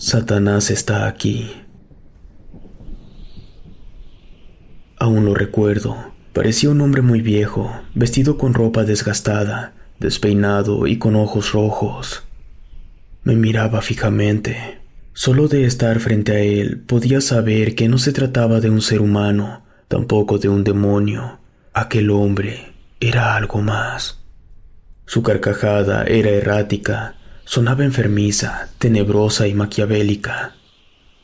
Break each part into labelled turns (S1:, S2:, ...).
S1: Satanás está aquí. Aún lo recuerdo. Parecía un hombre muy viejo, vestido con ropa desgastada, despeinado y con ojos rojos. Me miraba fijamente. Solo de estar frente a él podía saber que no se trataba de un ser humano, tampoco de un demonio. Aquel hombre era algo más. Su carcajada era errática, sonaba enfermiza, tenebrosa y maquiavélica.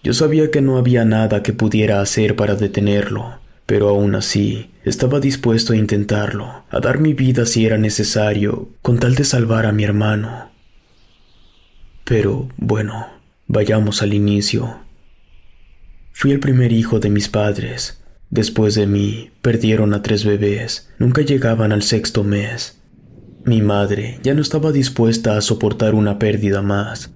S1: Yo sabía que no había nada que pudiera hacer para detenerlo, pero aún así estaba dispuesto a intentarlo, a dar mi vida si era necesario, con tal de salvar a mi hermano. Pero, bueno, vayamos al inicio. Fui el primer hijo de mis padres. Después de mí, perdieron a 3 bebés. Nunca llegaban al 6.º mes. Mi madre ya no estaba dispuesta a soportar una pérdida más.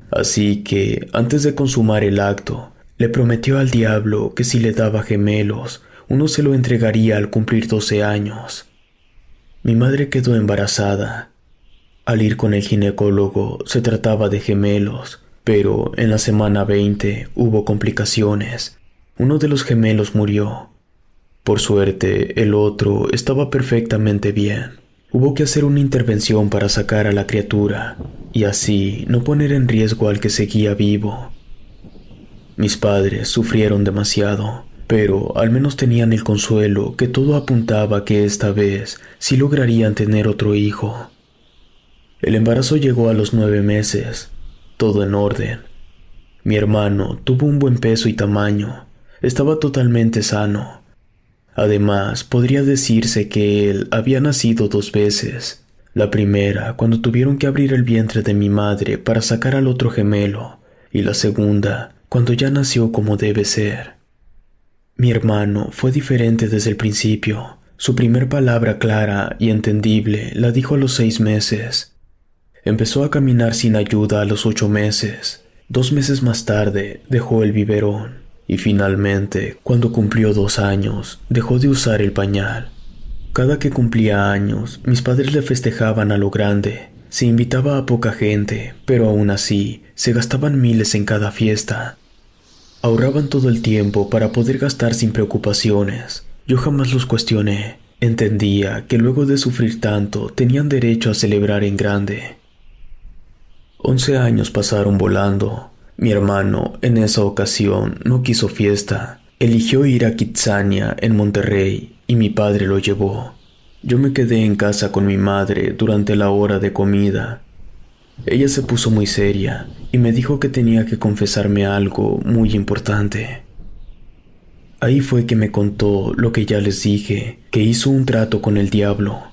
S1: Así que, antes de consumar el acto, le prometió al diablo que si le daba gemelos, uno se lo entregaría al cumplir 12 años. Mi madre quedó embarazada. Al ir con el ginecólogo, se trataba de gemelos, pero en la semana 20 hubo complicaciones. Uno de los gemelos murió. Por suerte, el otro estaba perfectamente bien. Hubo que hacer una intervención para sacar a la criatura, y así no poner en riesgo al que seguía vivo. Mis padres sufrieron demasiado, pero al menos tenían el consuelo que todo apuntaba que esta vez sí lograrían tener otro hijo. El embarazo llegó a los 9 meses, todo en orden. Mi hermano tuvo un buen peso y tamaño, estaba totalmente sano. Además, podría decirse que él había nacido 2 veces. La primera, cuando tuvieron que abrir el vientre de mi madre para sacar al otro gemelo, y la segunda, cuando ya nació como debe ser. Mi hermano fue diferente desde el principio. Su primer palabra clara y entendible la dijo a los 6 meses. Empezó a caminar sin ayuda a los 8 meses. 2 meses más tarde dejó el biberón. Y finalmente, cuando cumplió 2 años, dejó de usar el pañal. Cada que cumplía años, mis padres le festejaban a lo grande. Se invitaba a poca gente, pero aún así, se gastaban miles en cada fiesta. Ahorraban todo el tiempo para poder gastar sin preocupaciones. Yo jamás los cuestioné. Entendía que luego de sufrir tanto, tenían derecho a celebrar en grande. 11 años pasaron volando. Mi hermano, en esa ocasión, no quiso fiesta. Eligió ir a Kitsania, en Monterrey, y mi padre lo llevó. Yo me quedé en casa con mi madre durante la hora de comida. Ella se puso muy seria y me dijo que tenía que confesarme algo muy importante. Ahí fue que me contó lo que ya les dije, que hizo un trato con el diablo.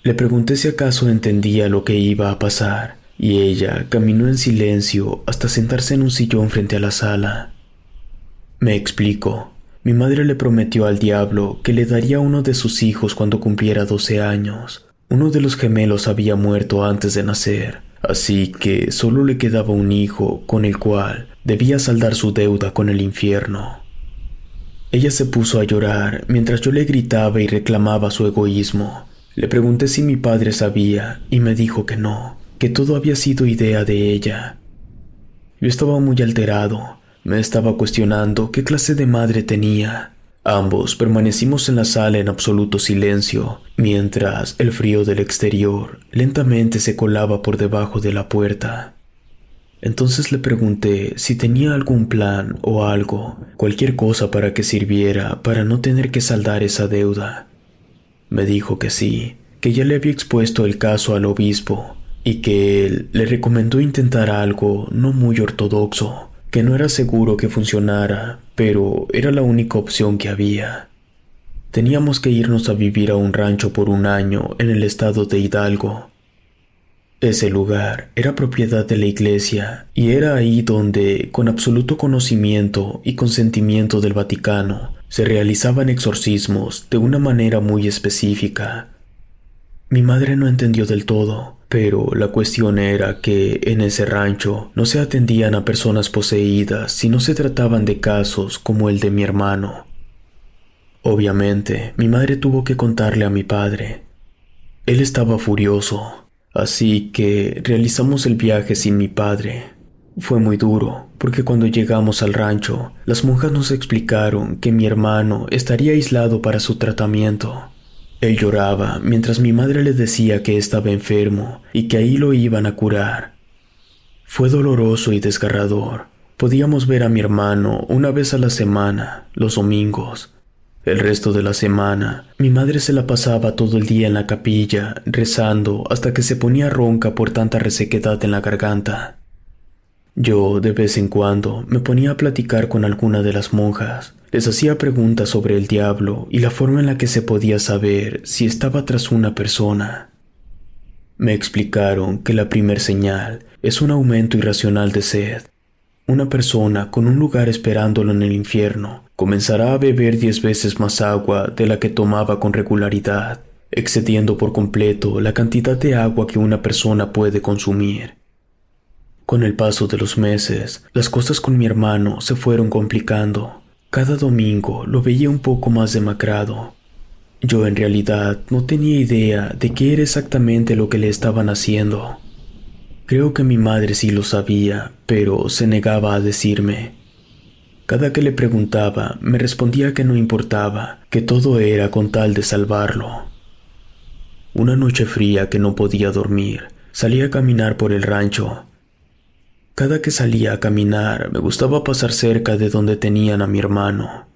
S1: Le pregunté si acaso entendía lo que iba a pasar. Y ella caminó en silencio hasta sentarse en un sillón frente a la sala. Me explico. Mi madre le prometió al diablo que le daría uno de sus hijos cuando cumpliera 12 años. Uno de los gemelos había muerto antes de nacer, así que solo le quedaba un hijo con el cual debía saldar su deuda con el infierno. Ella se puso a llorar mientras yo le gritaba y reclamaba su egoísmo. Le pregunté si mi padre sabía y me dijo que no, que todo había sido idea de ella. Yo estaba muy alterado, me estaba cuestionando qué clase de madre tenía. Ambos permanecimos en la sala en absoluto silencio, mientras el frío del exterior lentamente se colaba por debajo de la puerta. Entonces le pregunté si tenía algún plan o algo, cualquier cosa para que sirviera para no tener que saldar esa deuda. Me dijo que sí, que ya le había expuesto el caso al obispo, y que él le recomendó intentar algo no muy ortodoxo, que no era seguro que funcionara, pero era la única opción que había. Teníamos que irnos a vivir a un rancho por 1 año en el estado de Hidalgo. Ese lugar era propiedad de la iglesia y era ahí donde, con absoluto conocimiento y consentimiento del Vaticano, se realizaban exorcismos de una manera muy específica. Mi madre no entendió del todo, pero la cuestión era que en ese rancho no se atendían a personas poseídas si no se trataban de casos como el de mi hermano. Obviamente, mi madre tuvo que contarle a mi padre. Él estaba furioso, así que realizamos el viaje sin mi padre. Fue muy duro, porque cuando llegamos al rancho, las monjas nos explicaron que mi hermano estaría aislado para su tratamiento. Él lloraba mientras mi madre le decía que estaba enfermo y que ahí lo iban a curar. Fue doloroso y desgarrador. Podíamos ver a mi hermano una vez a la semana, los domingos. El resto de la semana, mi madre se la pasaba todo el día en la capilla, rezando hasta que se ponía ronca por tanta resequedad en la garganta. Yo, de vez en cuando, me ponía a platicar con alguna de las monjas. Les hacía preguntas sobre el diablo y la forma en la que se podía saber si estaba tras una persona. Me explicaron que la primer señal es un aumento irracional de sed. Una persona con un lugar esperándolo en el infierno comenzará a beber 10 veces más agua de la que tomaba con regularidad, excediendo por completo la cantidad de agua que una persona puede consumir. Con el paso de los meses, las cosas con mi hermano se fueron complicando. Cada domingo lo veía un poco más demacrado. Yo en realidad no tenía idea de qué era exactamente lo que le estaban haciendo. Creo que mi madre sí lo sabía, pero se negaba a decirme. Cada que le preguntaba, me respondía que no importaba, que todo era con tal de salvarlo. Una noche fría que no podía dormir, salí a caminar por el rancho. Cada que salía a caminar, me gustaba pasar cerca de donde tenían a mi hermano.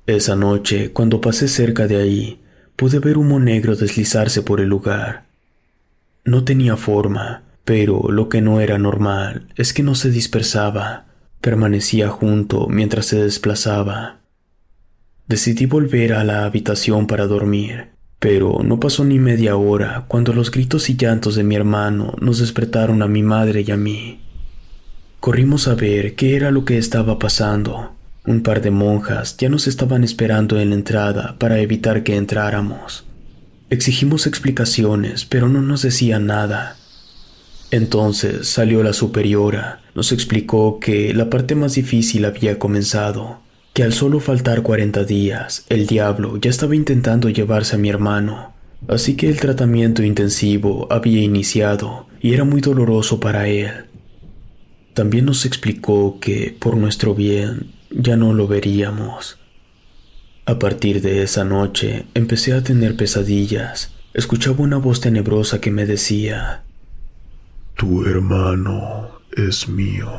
S1: Esa noche, cuando pasé cerca de ahí, pude ver humo negro deslizarse por el lugar. No tenía forma, pero lo que no era normal es que no se dispersaba, permanecía junto mientras se desplazaba. Decidí volver a la habitación para dormir, pero no pasó ni media hora cuando los gritos y llantos de mi hermano nos despertaron a mi madre y a mí. Corrimos a ver qué era lo que estaba pasando. Un par de monjas ya nos estaban esperando en la entrada para evitar que entráramos. Exigimos explicaciones, pero no nos decían nada. Entonces salió la superiora, nos explicó que la parte más difícil había comenzado, que al solo faltar 40 días, el diablo ya estaba intentando llevarse a mi hermano, así que el tratamiento intensivo había iniciado y era muy doloroso para él. También nos explicó que, por nuestro bien, ya no lo veríamos. A partir de esa noche, empecé a tener pesadillas. Escuchaba una voz tenebrosa que me decía:
S2: «Tu hermano es mío».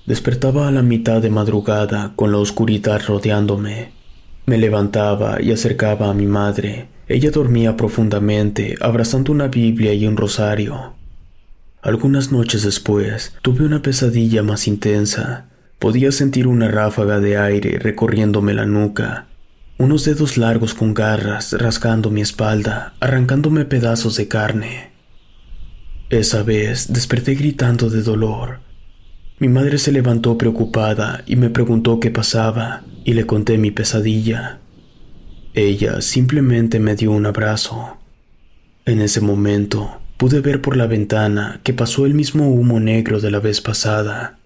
S1: Despertaba a la mitad de madrugada con la oscuridad rodeándome. Me levantaba y acercaba a mi madre. Ella dormía profundamente, abrazando una Biblia y un rosario. Algunas noches después, tuve una pesadilla más intensa. Podía sentir una ráfaga de aire recorriéndome la nuca, unos dedos largos con garras rasgando mi espalda, arrancándome pedazos de carne. Esa vez desperté gritando de dolor. Mi madre se levantó preocupada y me preguntó qué pasaba, y le conté mi pesadilla. Ella simplemente me dio un abrazo. En ese momento, pude ver por la ventana que pasó el mismo humo negro de la vez pasada.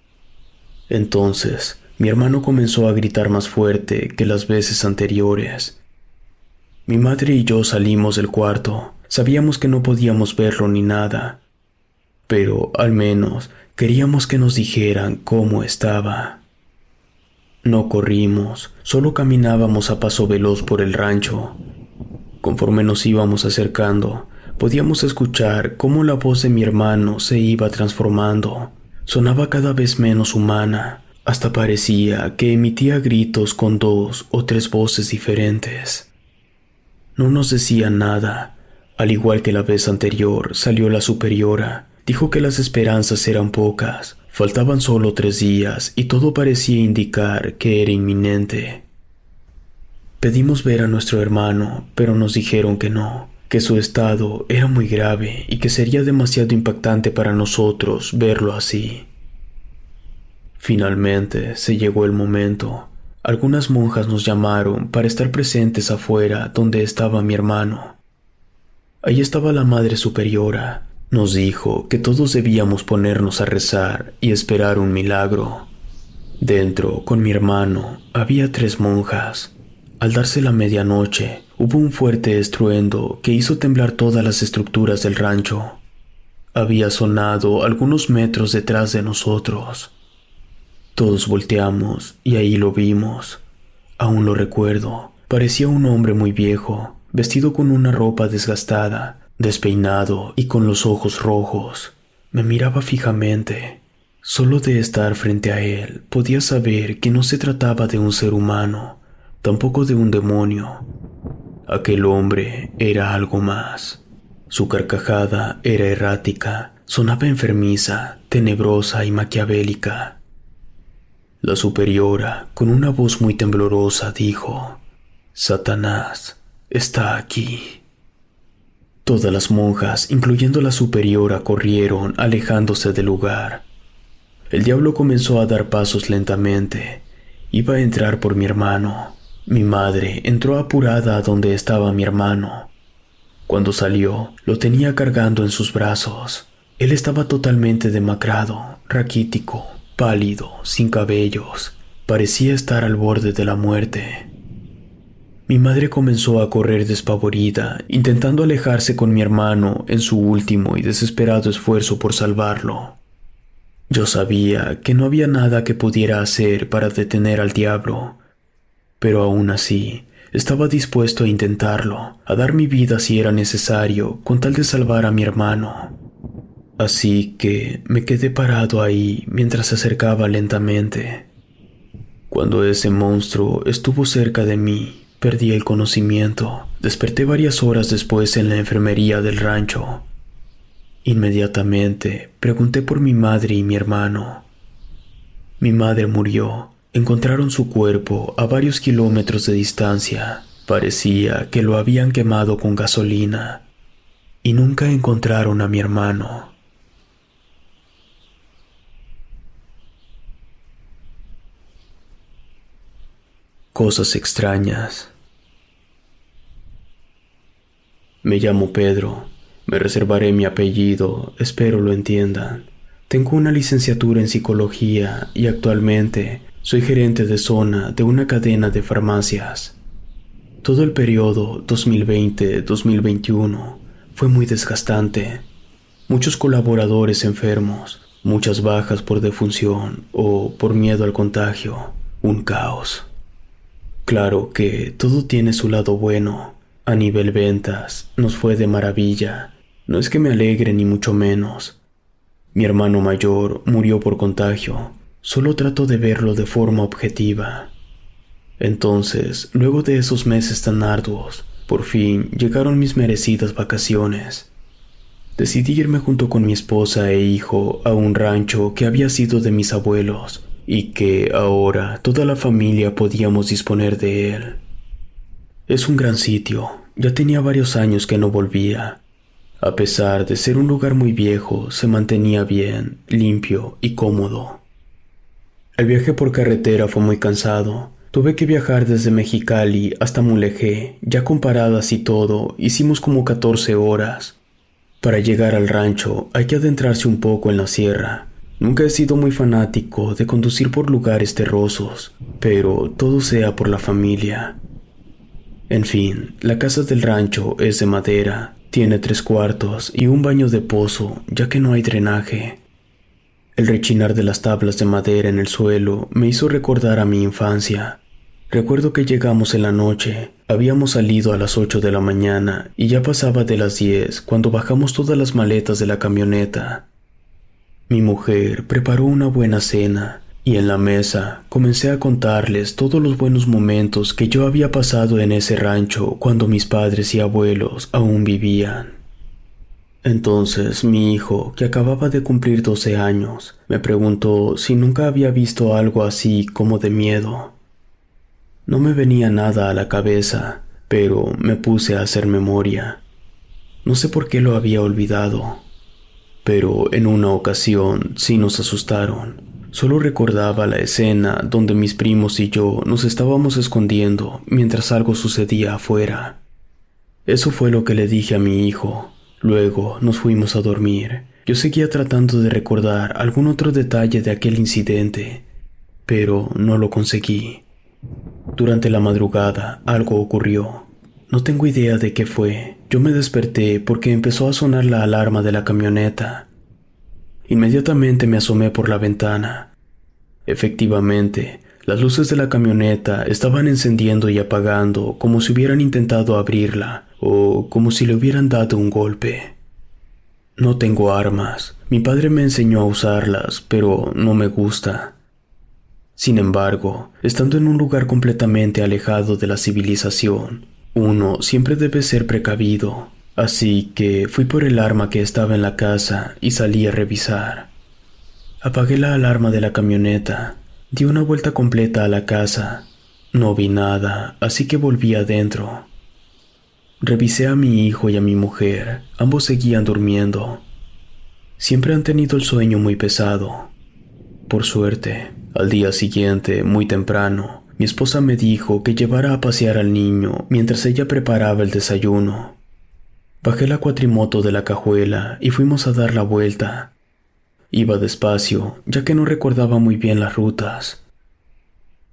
S1: Entonces, mi hermano comenzó a gritar más fuerte que las veces anteriores. Mi madre y yo salimos del cuarto. Sabíamos que no podíamos verlo ni nada, pero al menos queríamos que nos dijeran cómo estaba. No corrimos, solo caminábamos a paso veloz por el rancho. Conforme nos íbamos acercando, podíamos escuchar cómo la voz de mi hermano se iba transformando. Sonaba cada vez menos humana, hasta parecía que emitía gritos con 2 o 3 voces diferentes. No nos decía nada. Al igual que la vez anterior, salió la superiora. Dijo que las esperanzas eran pocas. Faltaban solo 3 días y todo parecía indicar que era inminente. Pedimos ver a nuestro hermano, pero nos dijeron que no, que su estado era muy grave y que sería demasiado impactante para nosotros verlo así. Finalmente se llegó el momento. Algunas monjas nos llamaron para estar presentes afuera donde estaba mi hermano. Ahí estaba la Madre Superiora. Nos dijo que todos debíamos ponernos a rezar y esperar un milagro. Dentro, con mi hermano, había 3 monjas. Al darse la medianoche, hubo un fuerte estruendo que hizo temblar todas las estructuras del rancho. había sonado algunos metros detrás de nosotros. Todos volteamos y ahí lo vimos. Aún lo recuerdo. Parecía un hombre muy viejo, vestido con una ropa desgastada, despeinado y con los ojos rojos. Me miraba fijamente. Solo de estar frente a él podía saber que no se trataba de un ser humano, tampoco de un demonio. Aquel hombre era algo más. Su carcajada era errática, sonaba enfermiza, tenebrosa y maquiavélica. La superiora, con una voz muy temblorosa, dijo: «Satanás está aquí». Todas las monjas, incluyendo la superiora, corrieron, alejándose del lugar. El diablo comenzó a dar pasos lentamente. Iba a entrar por mi hermano. Mi madre entró apurada a donde estaba mi hermano. Cuando salió, lo tenía cargando en sus brazos. Él estaba totalmente demacrado, raquítico, pálido, sin cabellos. Parecía estar al borde de la muerte. Mi madre comenzó a correr despavorida, intentando alejarse con mi hermano en su último y desesperado esfuerzo por salvarlo. Yo sabía que no había nada que pudiera hacer para detener al diablo, pero aún así estaba dispuesto a intentarlo, a dar mi vida si era necesario, con tal de salvar a mi hermano. Así que me quedé parado ahí mientras se acercaba lentamente. Cuando ese monstruo estuvo cerca de mí, perdí el conocimiento. Desperté varias horas después en la enfermería del rancho. Inmediatamente pregunté por mi madre y mi hermano. Mi madre murió. Encontraron su cuerpo a varios kilómetros de distancia. Parecía que lo habían quemado con gasolina. Y nunca encontraron a mi hermano. Cosas extrañas. Me llamo Pedro. Me reservaré mi apellido, espero lo entiendan. Tengo una licenciatura en psicología y actualmente soy gerente de zona de una cadena de farmacias. Todo el periodo 2020-2021 fue muy desgastante. Muchos colaboradores enfermos, muchas bajas por defunción o por miedo al contagio. Un caos. Claro que todo tiene su lado bueno. A nivel ventas, nos fue de maravilla. No es que me alegre ni mucho menos. Mi hermano mayor murió por contagio. Solo trato de verlo de forma objetiva. Entonces, luego de esos meses tan arduos, por fin llegaron mis merecidas vacaciones. Decidí irme junto con mi esposa e hijo a un rancho que había sido de mis abuelos y que ahora toda la familia podíamos disponer de él. Es un gran sitio. Ya tenía varios años que no volvía. A pesar de ser un lugar muy viejo, se mantenía bien, limpio y cómodo. El viaje por carretera fue muy cansado. Tuve que viajar desde Mexicali hasta Mulegé. Ya con paradas y todo, hicimos como 14 horas. Para llegar al rancho hay que adentrarse un poco en la sierra. Nunca he sido muy fanático de conducir por lugares terrosos, pero todo sea por la familia. En fin, la casa del rancho es de madera, tiene 3 cuartos y un baño de pozo, ya que no hay drenaje. El rechinar de las tablas de madera en el suelo me hizo recordar a mi infancia. Recuerdo que llegamos en la noche, habíamos salido a las 8 de la mañana y ya pasaba de las 10 cuando bajamos todas las maletas de la camioneta. Mi mujer preparó una buena cena y en la mesa comencé a contarles todos los buenos momentos que yo había pasado en ese rancho cuando mis padres y abuelos aún vivían. Entonces mi hijo, que acababa de cumplir 12 años, me preguntó si nunca había visto algo así como de miedo. No me venía nada a la cabeza, pero me puse a hacer memoria. No sé por qué lo había olvidado, pero en una ocasión sí nos asustaron. Solo recordaba la escena donde mis primos y yo nos estábamos escondiendo mientras algo sucedía afuera. Eso fue lo que le dije a mi hijo. Luego nos fuimos a dormir. Yo seguía tratando de recordar algún otro detalle de aquel incidente, pero no lo conseguí. Durante la madrugada algo ocurrió. No tengo idea de qué fue. Yo me desperté porque empezó a sonar la alarma de la camioneta. Inmediatamente me asomé por la ventana. Efectivamente, las luces de la camioneta estaban encendiendo y apagando como si hubieran intentado abrirla o como si le hubieran dado un golpe. No tengo armas. Mi padre me enseñó a usarlas, pero no me gusta. Sin embargo, estando en un lugar completamente alejado de la civilización, uno siempre debe ser precavido. Así que fui por el arma que estaba en la casa y salí a revisar. Apagué la alarma de la camioneta, di una vuelta completa a la casa. No vi nada, así que volví adentro. Revisé a mi hijo y a mi mujer, ambos seguían durmiendo. Siempre han tenido el sueño muy pesado. Por suerte, al día siguiente, muy temprano, mi esposa me dijo que llevara a pasear al niño mientras ella preparaba el desayuno. Bajé la cuatrimoto de la cajuela y fuimos a dar la vuelta. Iba despacio, ya que no recordaba muy bien las rutas.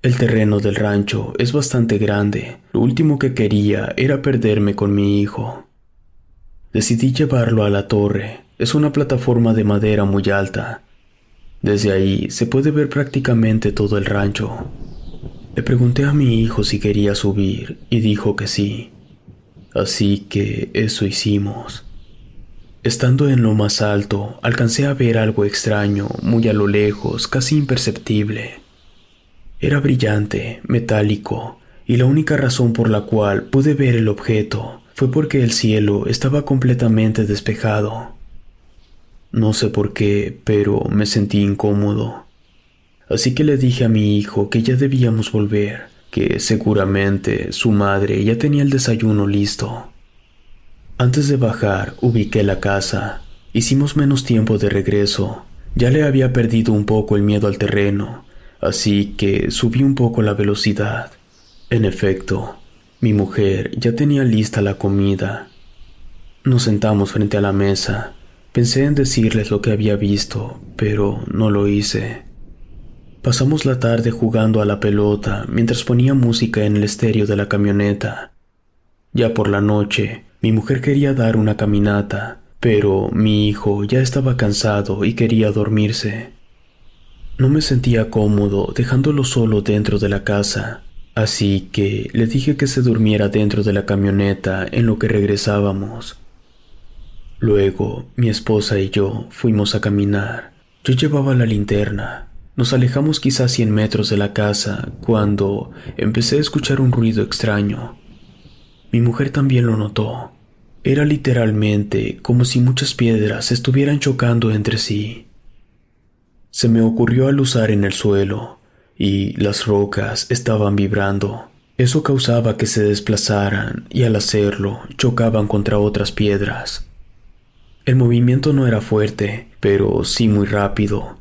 S1: El terreno del rancho es bastante grande. Lo último que quería era perderme con mi hijo. Decidí llevarlo a la torre. Es una plataforma de madera muy alta. Desde ahí se puede ver prácticamente todo el rancho. Le pregunté a mi hijo si quería subir y dijo que sí. Así que eso hicimos. Estando en lo más alto, alcancé a ver algo extraño, muy a lo lejos, casi imperceptible. Era brillante, metálico, y la única razón por la cual pude ver el objeto fue porque el cielo estaba completamente despejado. No sé por qué, pero me sentí incómodo. Así que le dije a mi hijo que ya debíamos volver, que seguramente su madre ya tenía el desayuno listo. Antes de bajar, ubiqué la casa. Hicimos menos tiempo de regreso. Ya le había perdido un poco el miedo al terreno, así que subí un poco la velocidad. En efecto, mi mujer ya tenía lista la comida. Nos sentamos frente a la mesa. Pensé en decirles lo que había visto, pero no lo hice. Pasamos la tarde jugando a la pelota mientras ponía música en el estéreo de la camioneta. Ya por la noche, mi mujer quería dar una caminata, pero mi hijo ya estaba cansado y quería dormirse. No me sentía cómodo dejándolo solo dentro de la casa, así que le dije que se durmiera dentro de la camioneta en lo que regresábamos. Luego, mi esposa y yo fuimos a caminar. Yo llevaba la linterna. Nos alejamos quizás 100 metros de la casa cuando empecé a escuchar un ruido extraño. Mi mujer también lo notó. Era literalmente como si muchas piedras estuvieran chocando entre sí. Se me ocurrió aluzar en el suelo y las rocas estaban vibrando. Eso causaba que se desplazaran y al hacerlo chocaban contra otras piedras. El movimiento no era fuerte, pero sí muy rápido.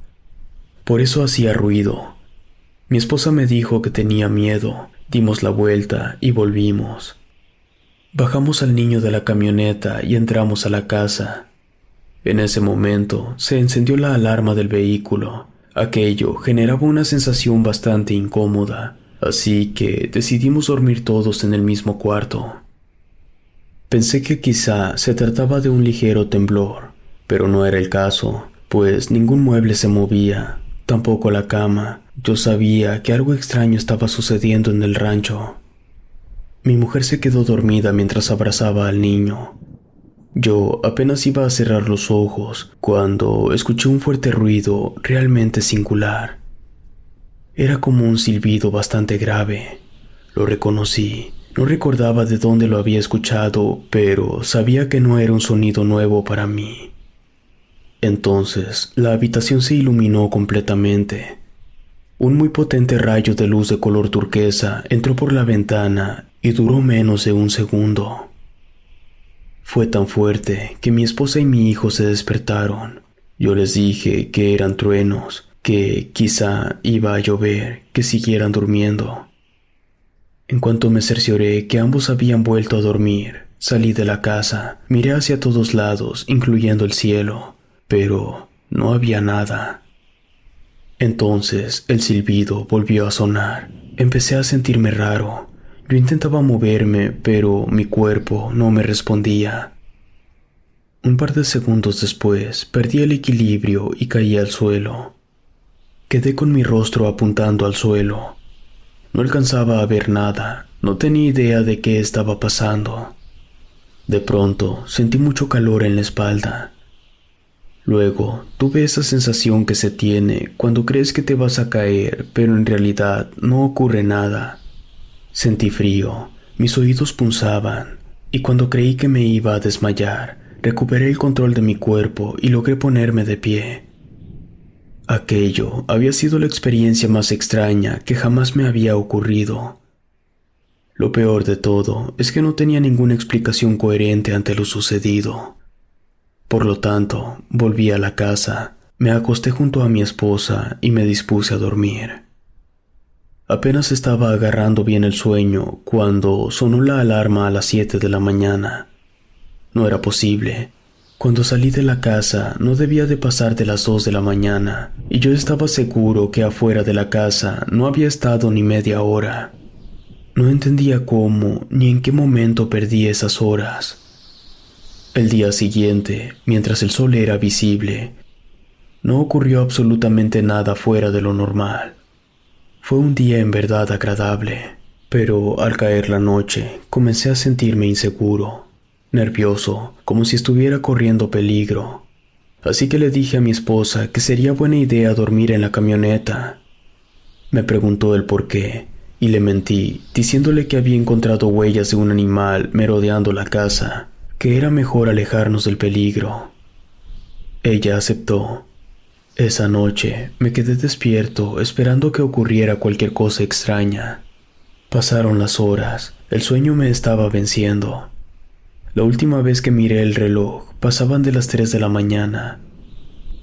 S1: Por eso hacía ruido. Mi esposa me dijo que tenía miedo. Dimos la vuelta y volvimos. Bajamos al niño de la camioneta y entramos a la casa. En ese momento se encendió la alarma del vehículo. Aquello generaba una sensación bastante incómoda, así que decidimos dormir todos en el mismo cuarto. Pensé que quizá se trataba de un ligero temblor, pero no era el caso, pues ningún mueble se movía, tampoco la cama. Yo sabía que algo extraño estaba sucediendo en el rancho. Mi mujer se quedó dormida mientras abrazaba al niño. Yo apenas iba a cerrar los ojos cuando escuché un fuerte ruido realmente singular. Era como un silbido bastante grave. Lo reconocí. No recordaba de dónde lo había escuchado, pero sabía que no era un sonido nuevo para mí. Entonces, la habitación se iluminó completamente. Un muy potente rayo de luz de color turquesa entró por la ventana y duró menos de un segundo. Fue tan fuerte que mi esposa y mi hijo se despertaron. Yo les dije que eran truenos, que quizá iba a llover, que siguieran durmiendo. En cuanto me cercioré que ambos habían vuelto a dormir, salí de la casa, miré hacia todos lados, incluyendo el cielo, pero no había nada. Entonces el silbido volvió a sonar. Empecé a sentirme raro. Yo intentaba moverme, pero mi cuerpo no me respondía. Un par de segundos después, perdí el equilibrio y caí al suelo. Quedé con mi rostro apuntando al suelo. No alcanzaba a ver nada, no tenía idea de qué estaba pasando. De pronto, sentí mucho calor en la espalda. Luego, tuve esa sensación que se tiene cuando crees que te vas a caer, pero en realidad no ocurre nada. Sentí frío, mis oídos punzaban, y cuando creí que me iba a desmayar, recuperé el control de mi cuerpo y logré ponerme de pie. Aquello había sido la experiencia más extraña que jamás me había ocurrido. Lo peor de todo es que no tenía ninguna explicación coherente ante lo sucedido. Por lo tanto, volví a la casa, me acosté junto a mi esposa y me dispuse a dormir. Apenas estaba agarrando bien el sueño cuando sonó la alarma a las 7 de la mañana. No era posible. Cuando salí de la casa no debía de pasar de las 2 de la mañana y yo estaba seguro que afuera de la casa no había estado ni media hora. No entendía cómo ni en qué momento perdí esas horas. El día siguiente, mientras el sol era visible, no ocurrió absolutamente nada fuera de lo normal. Fue un día en verdad agradable, pero al caer la noche comencé a sentirme inseguro, nervioso, como si estuviera corriendo peligro. Así que le dije a mi esposa que sería buena idea dormir en la camioneta. Me preguntó el por qué, y le mentí, diciéndole que había encontrado huellas de un animal merodeando la casa, que era mejor alejarnos del peligro. Ella aceptó. Esa noche me quedé despierto esperando que ocurriera cualquier cosa extraña. Pasaron las horas, el sueño me estaba venciendo. La última vez que miré el reloj pasaban de las 3 de la mañana.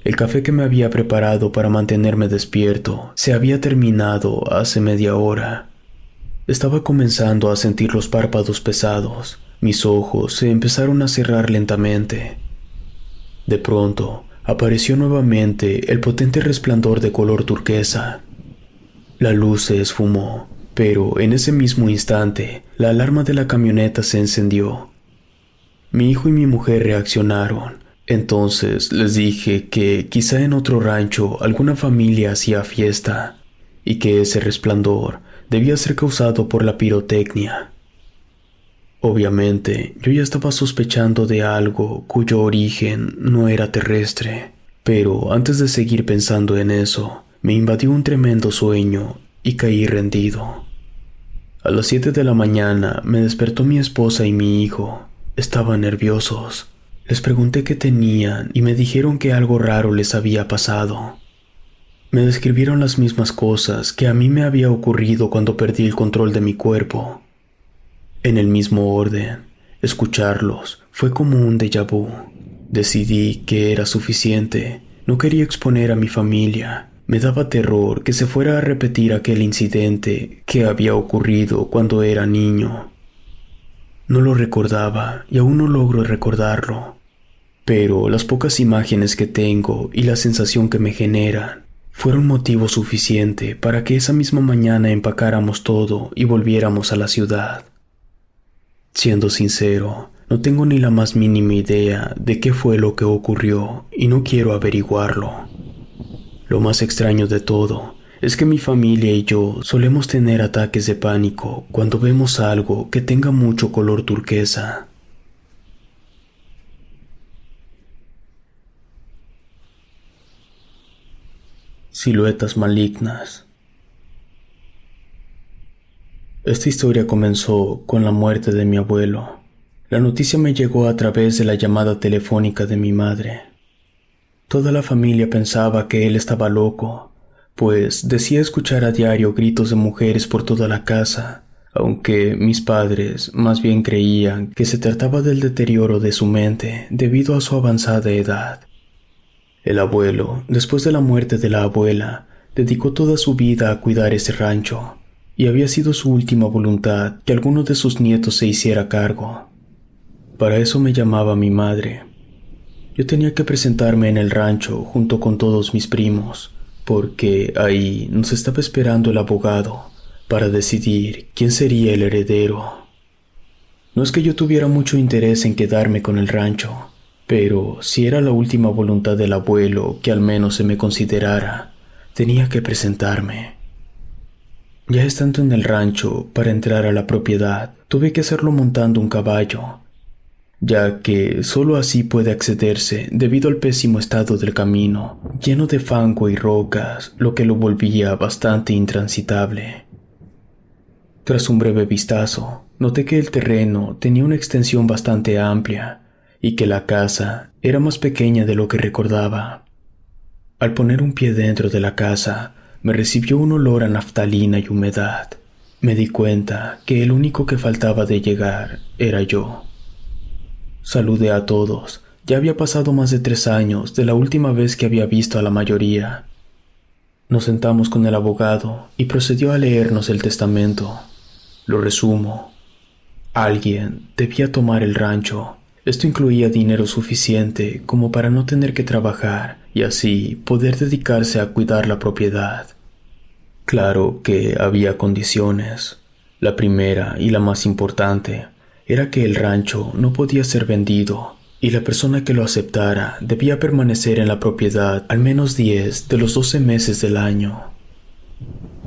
S1: El café que me había preparado para mantenerme despierto se había terminado hace media hora. Estaba comenzando a sentir los párpados pesados. Mis ojos se empezaron a cerrar lentamente. De pronto, apareció nuevamente el potente resplandor de color turquesa. La luz se esfumó, pero en ese mismo instante, la alarma de la camioneta se encendió. Mi hijo y mi mujer reaccionaron. Entonces les dije que quizá en otro rancho alguna familia hacía fiesta y que ese resplandor debía ser causado por la pirotecnia. Obviamente, yo ya estaba sospechando de algo cuyo origen no era terrestre, pero antes de seguir pensando en eso, me invadió un tremendo sueño y caí rendido. A las 7 de la mañana me despertó mi esposa y mi hijo. Estaban nerviosos. Les pregunté qué tenían y me dijeron que algo raro les había pasado. Me describieron las mismas cosas que a mí me había ocurrido cuando perdí el control de mi cuerpo. En el mismo orden, escucharlos fue como un déjà vu. Decidí que era suficiente. No quería exponer a mi familia. Me daba terror que se fuera a repetir aquel incidente que había ocurrido cuando era niño. No lo recordaba y aún no logro recordarlo. Pero las pocas imágenes que tengo y la sensación que me generan fueron motivo suficiente para que esa misma mañana empacáramos todo y volviéramos a la ciudad. Siendo sincero, no tengo ni la más mínima idea de qué fue lo que ocurrió y no quiero averiguarlo. Lo más extraño de todo es que mi familia y yo solemos tener ataques de pánico cuando vemos algo que tenga mucho color turquesa. Siluetas malignas. Esta historia comenzó con la muerte de mi abuelo. La noticia me llegó a través de la llamada telefónica de mi madre. Toda la familia pensaba que él estaba loco, pues decía escuchar a diario gritos de mujeres por toda la casa, aunque mis padres más bien creían que se trataba del deterioro de su mente debido a su avanzada edad. El abuelo, después de la muerte de la abuela, dedicó toda su vida a cuidar ese rancho, y había sido su última voluntad que alguno de sus nietos se hiciera cargo. Para eso me llamaba mi madre. Yo tenía que presentarme en el rancho junto con todos mis primos, porque ahí nos estaba esperando el abogado para decidir quién sería el heredero. No es que yo tuviera mucho interés en quedarme con el rancho, pero si era la última voluntad del abuelo que al menos se me considerara, tenía que presentarme. Ya estando en el rancho, para entrar a la propiedad, tuve que hacerlo montando un caballo, ya que solo así puede accederse debido al pésimo estado del camino, lleno de fango y rocas, lo que lo volvía bastante intransitable. Tras un breve vistazo, noté que el terreno tenía una extensión bastante amplia y que la casa era más pequeña de lo que recordaba. Al poner un pie dentro de la casa, me recibió un olor a naftalina y humedad. Me di cuenta que el único que faltaba de llegar era yo. Saludé a todos. Ya había pasado más de 3 años de la última vez que había visto a la mayoría. Nos sentamos con el abogado y procedió a leernos el testamento. Lo resumo. Alguien debía tomar el rancho. Esto incluía dinero suficiente como para no tener que trabajar y así poder dedicarse a cuidar la propiedad. Claro que había condiciones. La primera y la más importante era que el rancho no podía ser vendido y la persona que lo aceptara debía permanecer en la propiedad al menos 10 de los 12 meses del año.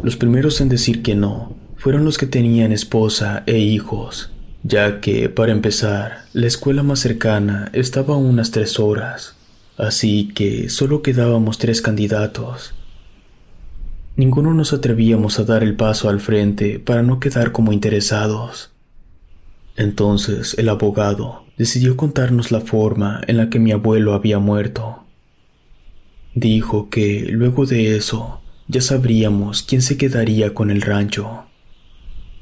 S1: Los primeros en decir que no fueron los que tenían esposa e hijos, ya que, para empezar, la escuela más cercana estaba a unas 3 horas, así que solo quedábamos 3 candidatos. Ninguno nos atrevíamos a dar el paso al frente para no quedar como interesados. Entonces el abogado decidió contarnos la forma en la que mi abuelo había muerto. Dijo que luego de eso ya sabríamos quién se quedaría con el rancho.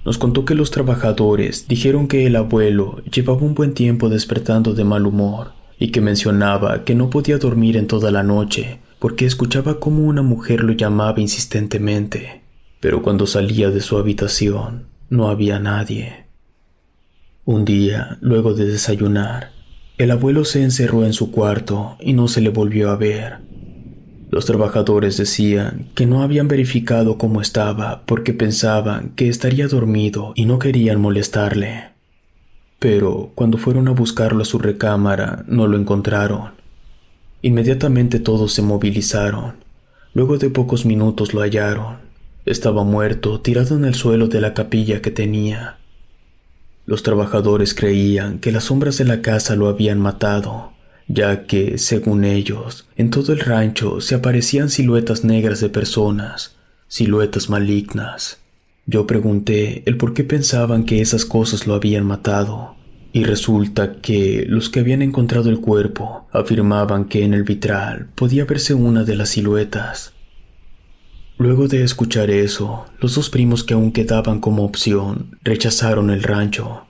S1: Nos contó que los trabajadores dijeron que el abuelo llevaba un buen tiempo despertando de mal humor y que mencionaba que no podía dormir en toda la noche porque escuchaba cómo una mujer lo llamaba insistentemente, pero cuando salía de su habitación no había nadie. Un día, luego de desayunar, el abuelo se encerró en su cuarto y no se le volvió a ver. Los trabajadores decían que no habían verificado cómo estaba porque pensaban que estaría dormido y no querían molestarle. Pero cuando fueron a buscarlo a su recámara, no lo encontraron. Inmediatamente todos se movilizaron. Luego de pocos minutos lo hallaron. Estaba muerto, tirado en el suelo de la capilla que tenía. Los trabajadores creían que las sombras de la casa lo habían matado, ya que, según ellos, en todo el rancho se aparecían siluetas negras de personas, siluetas malignas. Yo pregunté el por qué pensaban que esas cosas lo habían matado, y resulta que los que habían encontrado el cuerpo afirmaban que en el vitral podía verse una de las siluetas. Luego de escuchar eso, los 2 primos que aún quedaban como opción rechazaron el rancho.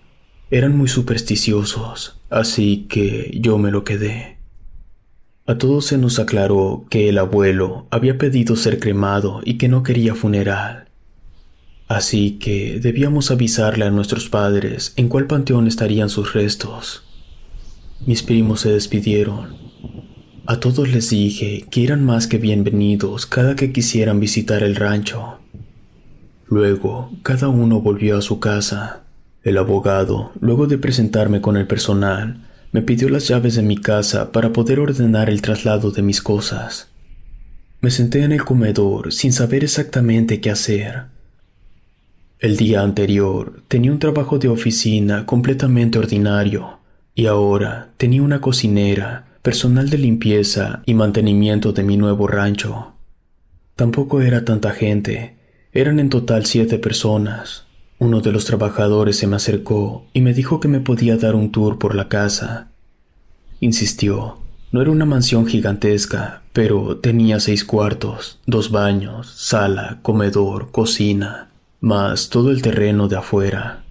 S1: Eran muy supersticiosos, así que yo me lo quedé. A todos se nos aclaró que el abuelo había pedido ser cremado y que no quería funeral. Así que debíamos avisarle a nuestros padres en cuál panteón estarían sus restos. Mis primos se despidieron. A todos les dije que eran más que bienvenidos cada que quisieran visitar el rancho. Luego, cada uno volvió a su casa. El abogado, luego de presentarme con el personal, me pidió las llaves de mi casa para poder ordenar el traslado de mis cosas. Me senté en el comedor sin saber exactamente qué hacer. El día anterior tenía un trabajo de oficina completamente ordinario y ahora tenía una cocinera, personal de limpieza y mantenimiento de mi nuevo rancho. Tampoco era tanta gente, eran en total 7 personas. Uno de los trabajadores se me acercó y me dijo que me podía dar un tour por la casa. Insistió, no era una mansión gigantesca, pero tenía 6 cuartos, 2 baños, sala, comedor, cocina, más todo el terreno de afuera.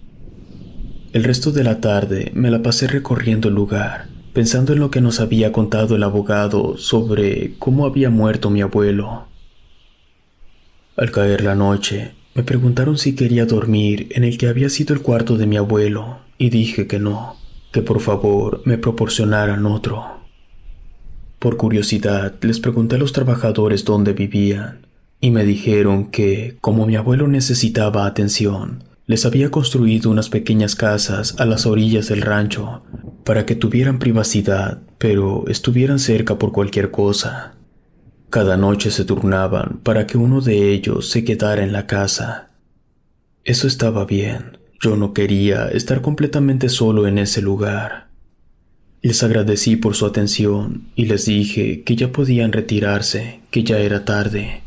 S1: El resto de la tarde me la pasé recorriendo el lugar, pensando en lo que nos había contado el abogado sobre cómo había muerto mi abuelo. Al caer la noche, me preguntaron si quería dormir en el que había sido el cuarto de mi abuelo, y dije que no, que por favor me proporcionaran otro. Por curiosidad, les pregunté a los trabajadores dónde vivían, y me dijeron que, como mi abuelo necesitaba atención, les había construido unas pequeñas casas a las orillas del rancho para que tuvieran privacidad, pero estuvieran cerca por cualquier cosa. Cada noche se turnaban para que uno de ellos se quedara en la casa. Eso estaba bien. Yo no quería estar completamente solo en ese lugar. Les agradecí por su atención y les dije que ya podían retirarse, que ya era tarde.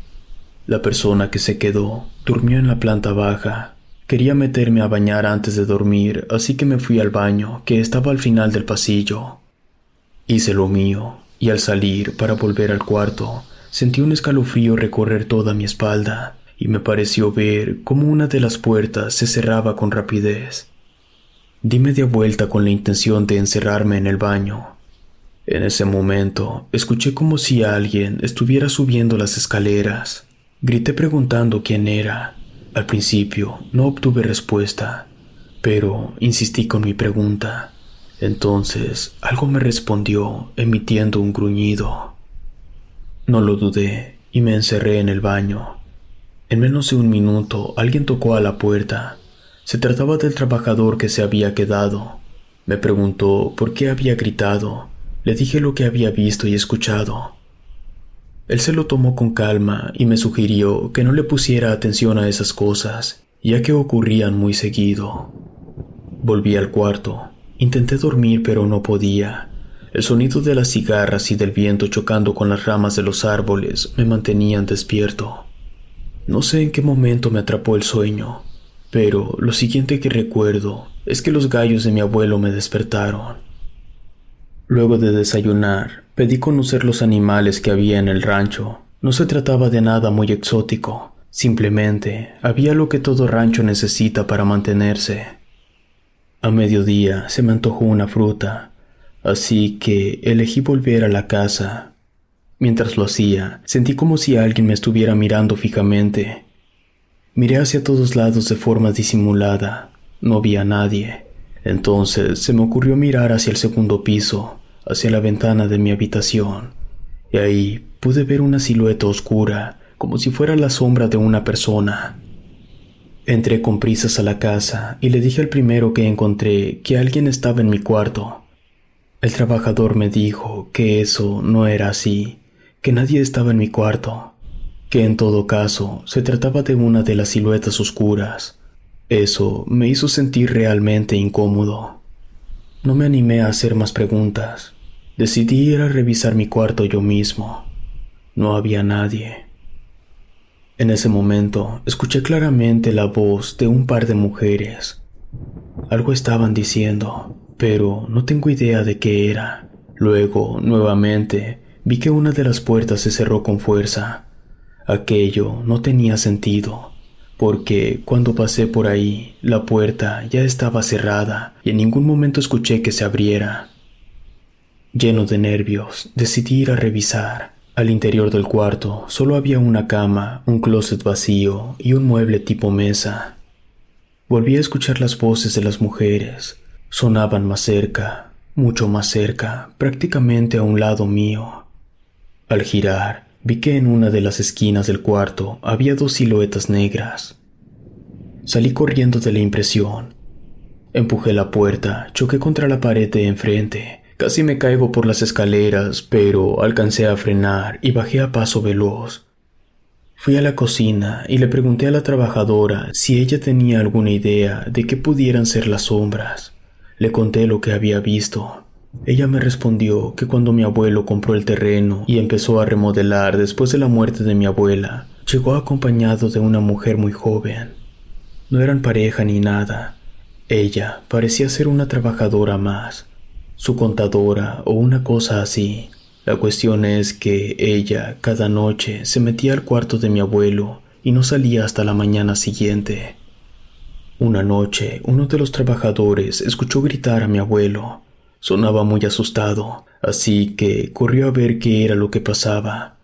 S1: La persona que se quedó durmió en la planta baja. Quería meterme a bañar antes de dormir, así que me fui al baño, que estaba al final del pasillo. Hice lo mío, y al salir para volver al cuarto, sentí un escalofrío recorrer toda mi espalda, y me pareció ver cómo una de las puertas se cerraba con rapidez. Di media vuelta con la intención de encerrarme en el baño. En ese momento, escuché como si alguien estuviera subiendo las escaleras. Grité preguntando quién era. Al principio no obtuve respuesta, pero insistí con mi pregunta. Entonces algo me respondió emitiendo un gruñido. No lo dudé y me encerré en el baño. En menos de un minuto alguien tocó a la puerta. Se trataba del trabajador que se había quedado. Me preguntó por qué había gritado. Le dije lo que había visto y escuchado. Él se lo tomó con calma y me sugirió que no le pusiera atención a esas cosas, ya que ocurrían muy seguido. Volví al cuarto. Intenté dormir, pero no podía. El sonido de las cigarras y del viento chocando con las ramas de los árboles me mantenían despierto. No sé en qué momento me atrapó el sueño, pero lo siguiente que recuerdo es que los gallos de mi abuelo me despertaron. Luego de desayunar, pedí conocer los animales que había en el rancho. No se trataba de nada muy exótico, simplemente había lo que todo rancho necesita para mantenerse. A mediodía se me antojó una fruta, así que elegí volver a la casa. Mientras lo hacía, sentí como si alguien me estuviera mirando fijamente. Miré hacia todos lados de forma disimulada. No vi a nadie. Entonces se me ocurrió mirar hacia el segundo piso, hacia la ventana de mi habitación, y ahí pude ver una silueta oscura, como si fuera la sombra de una persona. Entré con prisas a la casa y le dije al primero que encontré que alguien estaba en mi cuarto. El trabajador me dijo que eso no era así, que nadie estaba en mi cuarto, que en todo caso se trataba de una de las siluetas oscuras. Eso me hizo sentir realmente incómodo. No me animé a hacer más preguntas. Decidí ir a revisar mi cuarto yo mismo. No había nadie. En ese momento, escuché claramente la voz de un par de mujeres. Algo estaban diciendo, pero no tengo idea de qué era. Luego, nuevamente, vi que una de las puertas se cerró con fuerza. Aquello no tenía sentido, porque cuando pasé por ahí, la puerta ya estaba cerrada y en ningún momento escuché que se abriera. Lleno de nervios, decidí ir a revisar. Al interior del cuarto solo había una cama, un closet vacío y un mueble tipo mesa. Volví a escuchar las voces de las mujeres. Sonaban más cerca, mucho más cerca, prácticamente a un lado mío. Al girar, vi que en una de las esquinas del cuarto había dos siluetas negras. Salí corriendo de la impresión. Empujé la puerta, choqué contra la pared de enfrente. Casi me caigo por las escaleras, pero alcancé a frenar y bajé a paso veloz. Fui a la cocina y le pregunté a la trabajadora si ella tenía alguna idea de qué pudieran ser las sombras. Le conté lo que había visto. Ella me respondió que cuando mi abuelo compró el terreno y empezó a remodelar después de la muerte de mi abuela, llegó acompañado de una mujer muy joven. No eran pareja ni nada. Ella parecía ser una trabajadora más, su contadora o una cosa así. La cuestión es que ella cada noche se metía al cuarto de mi abuelo y no salía hasta la mañana siguiente. Una noche, uno de los trabajadores escuchó gritar a mi abuelo. Sonaba muy asustado, así que corrió a ver qué era lo que pasaba.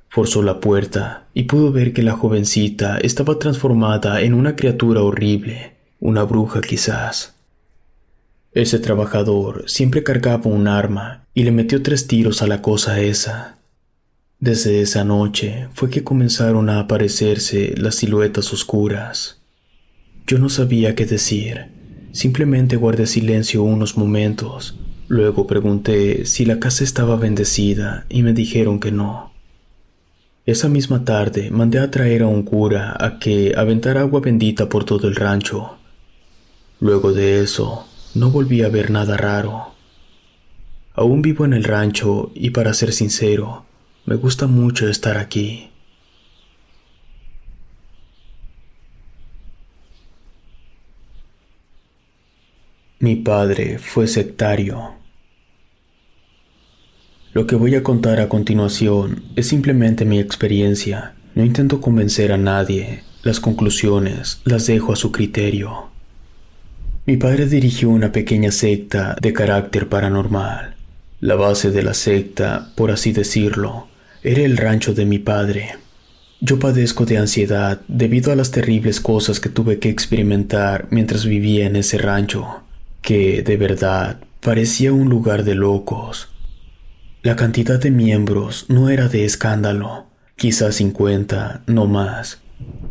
S1: Forzó la puerta y pudo ver que la jovencita estaba transformada en una criatura horrible, una bruja quizás. Ese trabajador siempre cargaba un arma y le metió 3 tiros a la cosa esa. Desde esa noche fue que comenzaron a aparecerse las siluetas oscuras. Yo no sabía qué decir, simplemente guardé silencio unos momentos. Luego pregunté si la casa estaba bendecida y me dijeron que no. Esa misma tarde mandé a traer a un cura a que aventara agua bendita por todo el rancho. Luego de eso, no volví a ver nada raro. Aún vivo en el rancho y, para ser sincero, me gusta mucho estar aquí. Mi padre fue sectario. Lo que voy a contar a continuación es simplemente mi experiencia. No intento convencer a nadie. Las conclusiones las dejo a su criterio. Mi padre dirigió una pequeña secta de carácter paranormal. La base de la secta, por así decirlo, era el rancho de mi padre. Yo padezco de ansiedad debido a las terribles cosas que tuve que experimentar mientras vivía en ese rancho, que, de verdad, parecía un lugar de locos. La cantidad de miembros no era de escándalo, quizás 50, no más.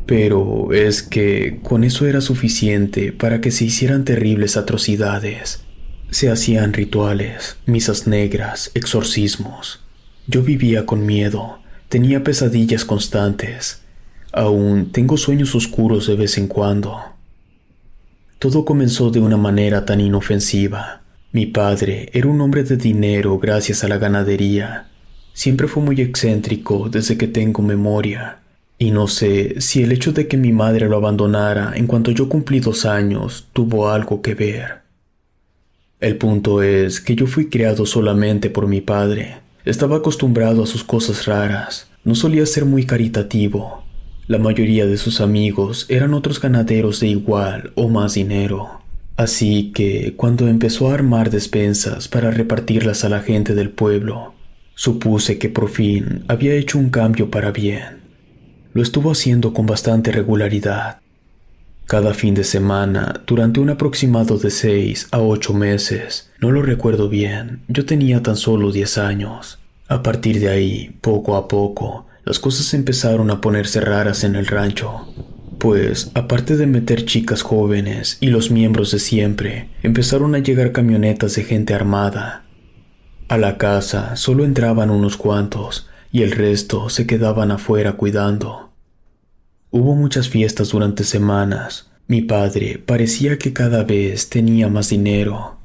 S1: Pero es que con eso era suficiente para que se hicieran terribles atrocidades. Se hacían rituales, misas negras, exorcismos. Yo vivía con miedo, tenía pesadillas constantes. Aún tengo sueños oscuros de vez en cuando. Todo comenzó de una manera tan inofensiva. Mi padre era un hombre de dinero gracias a la ganadería. Siempre fue muy excéntrico desde que tengo memoria. Y no sé si el hecho de que mi madre lo abandonara en cuanto yo cumplí 2 años tuvo algo que ver. El punto es que yo fui criado solamente por mi padre. Estaba acostumbrado a sus cosas raras. No solía ser muy caritativo. La mayoría de sus amigos eran otros ganaderos de igual o más dinero. Así que cuando empezó a armar despensas para repartirlas a la gente del pueblo, supuse que por fin había hecho un cambio para bien. Lo estuvo haciendo con bastante regularidad. Cada fin de semana, durante un aproximado de 6 a 8 meses, no lo recuerdo bien, yo tenía tan solo 10 años. A partir de ahí, poco a poco, las cosas empezaron a ponerse raras en el rancho. Pues, aparte de meter chicas jóvenes y los miembros de siempre, empezaron a llegar camionetas de gente armada. A la casa solo entraban unos cuantos y el resto se quedaban afuera cuidando. Hubo muchas fiestas durante semanas. Mi padre parecía que cada vez tenía más dinero.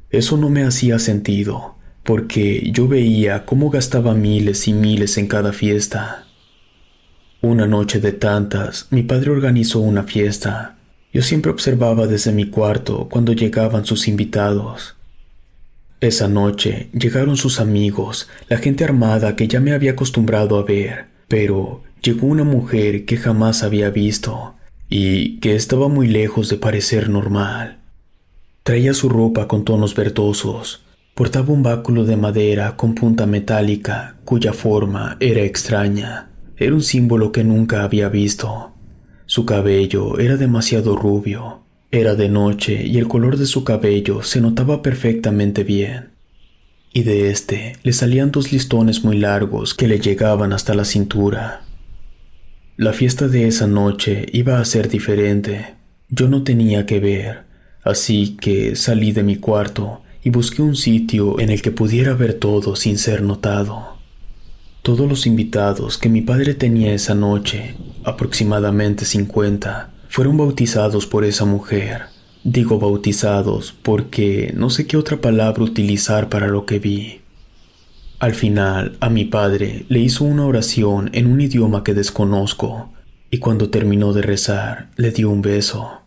S1: Eso no me hacía sentido, porque yo veía cómo gastaba miles y miles en cada fiesta. Una noche de tantas, mi padre organizó una fiesta. Yo siempre observaba desde mi cuarto cuando llegaban sus invitados. Esa noche llegaron sus amigos, la gente armada que ya me había acostumbrado a ver, pero llegó una mujer que jamás había visto y que estaba muy lejos de parecer normal. Traía su ropa con tonos verdosos, portaba un báculo de madera con punta metálica cuya forma era extraña. Era un símbolo que nunca había visto. Su cabello era demasiado rubio. Era de noche y el color de su cabello se notaba perfectamente bien. Y de este le salían 2 listones muy largos que le llegaban hasta la cintura. La fiesta de esa noche iba a ser diferente. Yo no tenía que ver, así que salí de mi cuarto y busqué un sitio en el que pudiera ver todo sin ser notado. Todos los invitados que mi padre tenía esa noche, aproximadamente 50, fueron bautizados por esa mujer. Digo bautizados porque no sé qué otra palabra utilizar para lo que vi. Al final, a mi padre le hizo una oración en un idioma que desconozco, y cuando terminó de rezar, le dio un beso.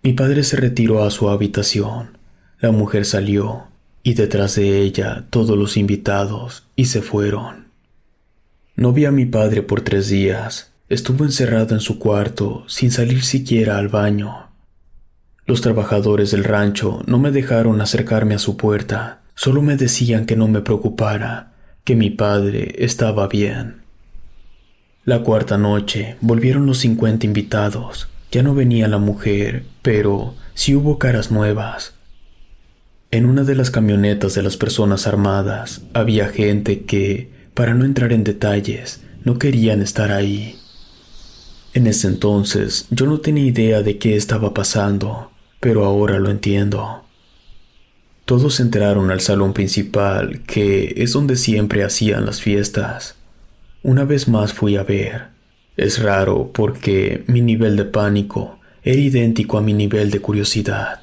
S1: Mi padre se retiró a su habitación. La mujer salió, y detrás de ella todos los invitados, y se fueron. No vi a mi padre por 3 días. Estuvo encerrado en su cuarto, sin salir siquiera al baño. Los trabajadores del rancho no me dejaron acercarme a su puerta. Solo me decían que no me preocupara, que mi padre estaba bien. La 4ª noche volvieron los 50 invitados. Ya no venía la mujer, pero sí hubo caras nuevas. En una de las camionetas de las personas armadas había gente que para no entrar en detalles, no querían estar ahí. En ese entonces yo no tenía idea de qué estaba pasando, pero ahora lo entiendo. Todos entraron al salón principal, que es donde siempre hacían las fiestas. Una vez más fui a ver. Es raro porque mi nivel de pánico era idéntico a mi nivel de curiosidad.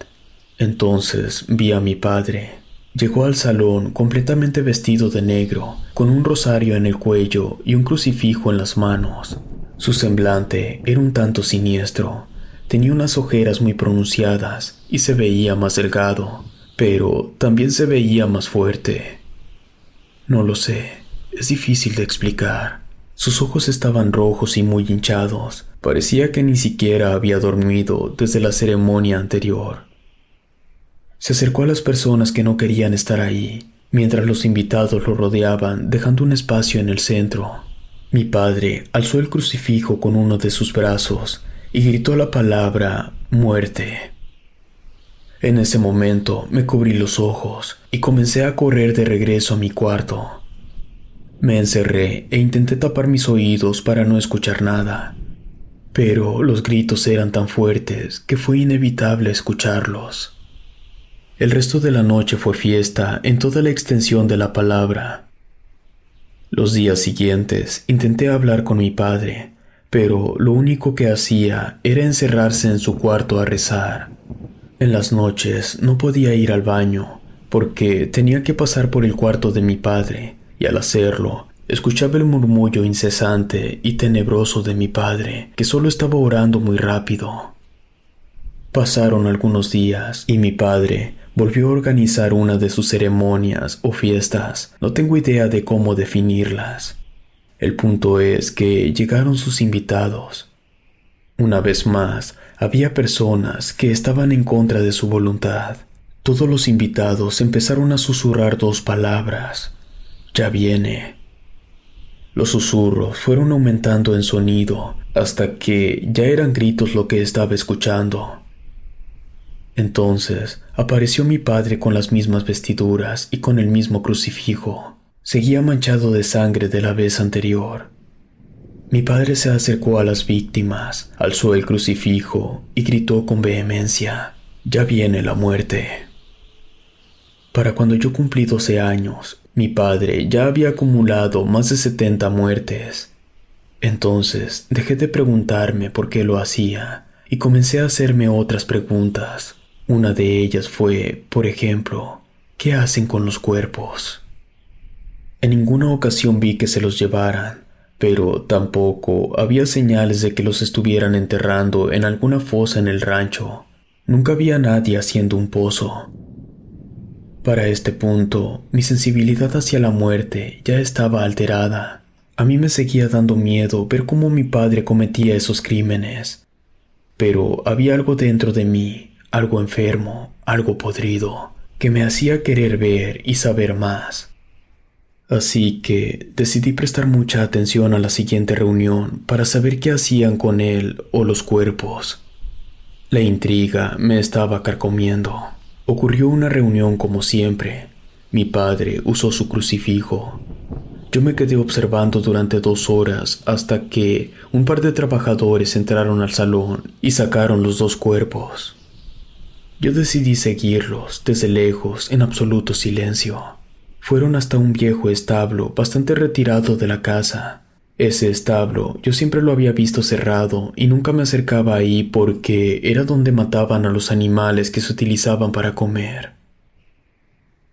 S1: Entonces vi a mi padre. Llegó al salón completamente vestido de negro, con un rosario en el cuello y un crucifijo en las manos. Su semblante era un tanto siniestro. Tenía unas ojeras muy pronunciadas y se veía más delgado, pero también se veía más fuerte. No lo sé, es difícil de explicar. Sus ojos estaban rojos y muy hinchados. Parecía que ni siquiera había dormido desde la ceremonia anterior. Se acercó a las personas que no querían estar ahí, mientras los invitados lo rodeaban, dejando un espacio en el centro. Mi padre alzó el crucifijo con uno de sus brazos y gritó la palabra muerte. En ese momento me cubrí los ojos y comencé a correr de regreso a mi cuarto. Me encerré e intenté tapar mis oídos para no escuchar nada, pero los gritos eran tan fuertes que fue inevitable escucharlos. El resto de la noche fue fiesta en toda la extensión de la palabra. Los días siguientes intenté hablar con mi padre, pero lo único que hacía era encerrarse en su cuarto a rezar. En las noches no podía ir al baño porque tenía que pasar por el cuarto de mi padre, y al hacerlo escuchaba el murmullo incesante y tenebroso de mi padre, que solo estaba orando muy rápido. Pasaron algunos días y mi padre volvió a organizar una de sus ceremonias o fiestas. No tengo idea de cómo definirlas. El punto es que llegaron sus invitados. Una vez más, había personas que estaban en contra de su voluntad. Todos los invitados empezaron a susurrar dos palabras: ya viene. Los susurros fueron aumentando en sonido hasta que ya eran gritos lo que estaba escuchando. Entonces apareció mi padre con las mismas vestiduras y con el mismo crucifijo. Seguía manchado de sangre de la vez anterior. Mi padre se acercó a las víctimas, alzó el crucifijo y gritó con vehemencia: ya viene la muerte. Para cuando yo cumplí 12 años, mi padre ya había acumulado más de 70 muertes. Entonces dejé de preguntarme por qué lo hacía y comencé a hacerme otras preguntas. Una de ellas fue, por ejemplo, ¿qué hacen con los cuerpos? En ninguna ocasión vi que se los llevaran, pero tampoco había señales de que los estuvieran enterrando en alguna fosa en el rancho. Nunca había nadie haciendo un pozo. Para este punto, mi sensibilidad hacia la muerte ya estaba alterada. A mí me seguía dando miedo ver cómo mi padre cometía esos crímenes. Pero había algo dentro de mí, algo enfermo, algo podrido, que me hacía querer ver y saber más. Así que decidí prestar mucha atención a la siguiente reunión para saber qué hacían con él o los cuerpos. La intriga me estaba carcomiendo. Ocurrió una reunión como siempre. Mi padre usó su crucifijo. Yo me quedé observando durante 2 horas hasta que un par de trabajadores entraron al salón y sacaron los 2 cuerpos. Yo decidí seguirlos desde lejos en absoluto silencio. Fueron hasta un viejo establo bastante retirado de la casa. Ese establo yo siempre lo había visto cerrado y nunca me acercaba ahí porque era donde mataban a los animales que se utilizaban para comer.